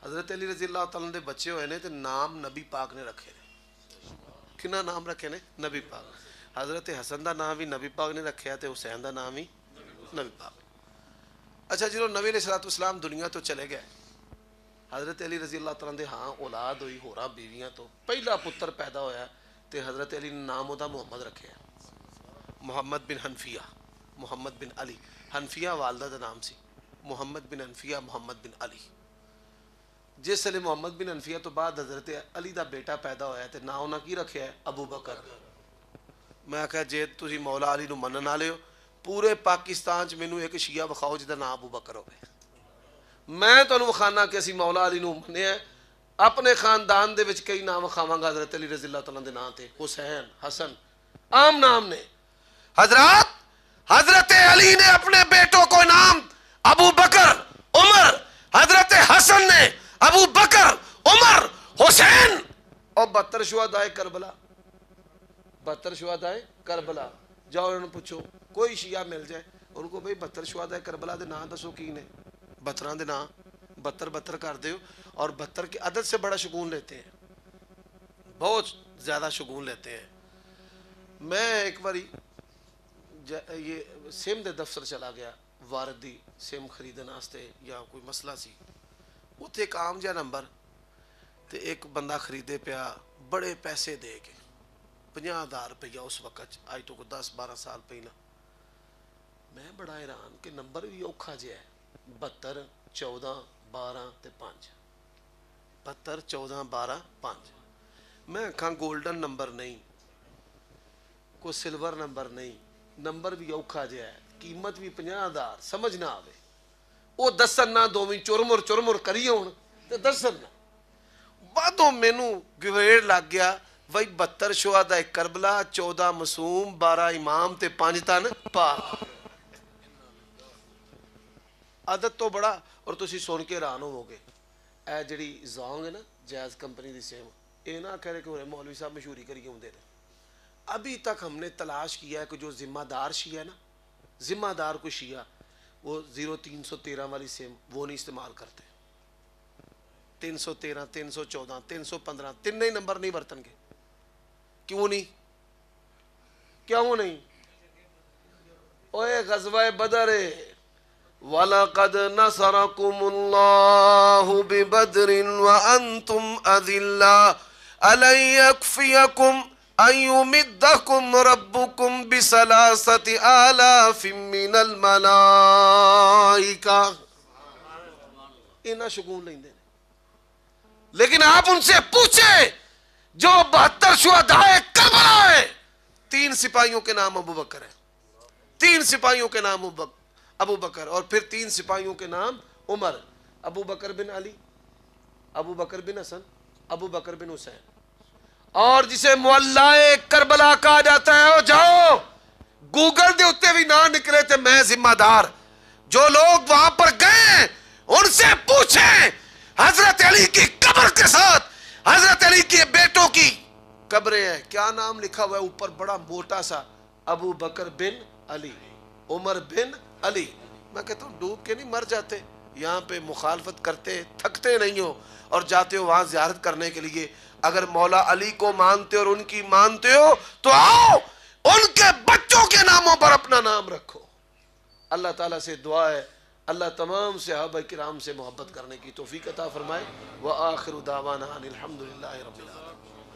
حضرت علی رضی اللہ تعالیٰ عنہ دے بچے ہوئے نے تے نام نبی پاک نے رکھے نے. کنا نام رکھے نے؟ نبی پاک. حضرت حسن دا نام بھی نبی پاک نے رکھیا تے حسین دا نام بھی نبی پاک. اچھا جنہوں نبی علیہ السلام دنیا تو چلے گئے، حضرت علی رضی اللہ تعالیٰ دے ہاں اولاد ہوئی ہورا بیویاں تو پہلا پتر پیدا ہویا تے حضرت علی نے نام دا محمد رکھے ہیں، محمد بن حنفیہ، محمد بن علی. حنفیہ والدہ دا نام سی، محمد بن حنفیہ، محمد بن علی. جس لئے محمد بن حنفیہ تو بعد حضرت علی دا بیٹا پیدا ہویا تے نا انہاں کی رکھے ہے؟ ابو بکر. میں کہا جے تسی مولا علی نو منن والے ہو پورے پاکستان چ مینوں ایک شیعہ وکھاؤ جدا نام ابو بکر ہوئے. میں تانوں وکھانا کہ اسی مولا علی نو مننے ہیں. اپنے خاندان دے وچ کئی نام وکھاواں گا حضرت علی رضی اللہ تعالیٰ دے نام تے، حسین، حسن، عام نام نے. حضرات حضرت علی نے اپنے بیٹوں کو نام ابو بکر، عمر، حضرت حسن نے ابو بکر، عمر، حسین، اور 72 شہدائے کربلا، 72 شہدائے کربلا. جاؤ انہوں نے پوچھو کوئی شیعہ مل جائے ان کو بھئی 72 شہدائے کربلا دے نام دسو کی نے، 72 دے نام 72 کر دیو. اور 72 کے عدد سے بڑا شگون لیتے ہیں، بہت زیادہ شگون لیتے ہیں. میں ایک باری یہ سم دے دفتر چلا گیا، واردی سم خریدن واسطے یا کوئی مسئلہ سی. اتنے ایک عام جہا نمبر تے ایک بندہ خریدے پیا بڑے پیسے دے کے 50,000 روپیہ اس وقت، آج تو کو 10-12 سال پہلا. میں بڑا حیران کہ نمبر بھی اوکھا جہا ہے، 72 14 12 تے 5، 72 14 12 5. میں کہاں گولڈن نمبر نہیں، کوئی سلور نمبر نہیں، نمبر بھی اوکھا جہا ہے، قیمت بھی 50,000، سمجھ نہ آوے. وہ دسن نہ دوویں چرمر کری ہون تے دسن نہ. بعدوں مینوں گویڑ لگ گیا وہی 72 شہدائے کربلا، 14 معصوم، 12 امام تے 5 تن پاک. عدد تو بڑا. اور تسی سن کے حیران ہوو گے اے جڑی زونگ ہے نا جیز کمپنی دی سیم، اے نہ کہہ رہے کہ مولوی صاحب مشہوری کری ہوندے نے. ابھی تک ہم نے تلاش کیا ہے کہ جو ذمہ دار شیعہ ہے نا، ذمہ دار کوئی شیعہ، وہ 0313 والی سیم وہ نہیں استعمال کرتے. 313 314 315 تین ہی نمبر نہیں برتن گے. کیوں نہیں؟ کیوں نہیں؟ اوے غزوہ بدر ہے، وَلَقَدْ نَصَرَكُمُ اللَّهُ بِبَدْرٍ وَأَنْتُمْ أَذِلَّةٌ أَلَنْ يَكْفِيَكُمْ أَنْ يُمِدَّكُمْ رَبُّكُمْ بِثَلَاثَةِ آلَافٍ مِّنَ الْمَلَائِكَةِ. انہاں شگون لیں دے. لیکن آپ ان سے پوچھیں جو 72 شہدائے کربلا ہے، 3 سپاہیوں کے نام ابو بکر ہے، 3 سپاہیوں کے نام ابو بکر، اور پھر 3 سپاہیوں کے نام عمر، ابو بکر بن علی، ابو بکر بن حسن، ابو بکر بن حسین. اور جسے معلّٰ کربلا کہا جاتا ہے، جاؤ گوگل دے اتے بھی نہ نکلے تھے میں ذمہ دار. جو لوگ وہاں پر گئے ان سے پوچھیں حضرت علی کی قبر کے ساتھ حضرت علی کے بیٹوں کی قبریں ہیں، کیا نام لکھا ہوا ہے اوپر بڑا موٹا سا؟ ابو بکر بن علی، عمر بن علی. میں کہتا ہوں ڈوب کے نہیں مر جاتے؟ یہاں پہ مخالفت کرتے تھکتے نہیں ہو اور جاتے ہو وہاں زیارت کرنے کے لیے. اگر مولا علی کو مانتے اور ان کی مانتے ہو تو آؤ ان کے بچوں کے ناموں پر اپنا نام رکھو. اللہ تعالیٰ سے دعا ہے اللہ تمام صحابہ کرام سے محبت کرنے کی توفیق عطا فرمائے. وآخر دعوانا ان الحمدللہ رب العالمین.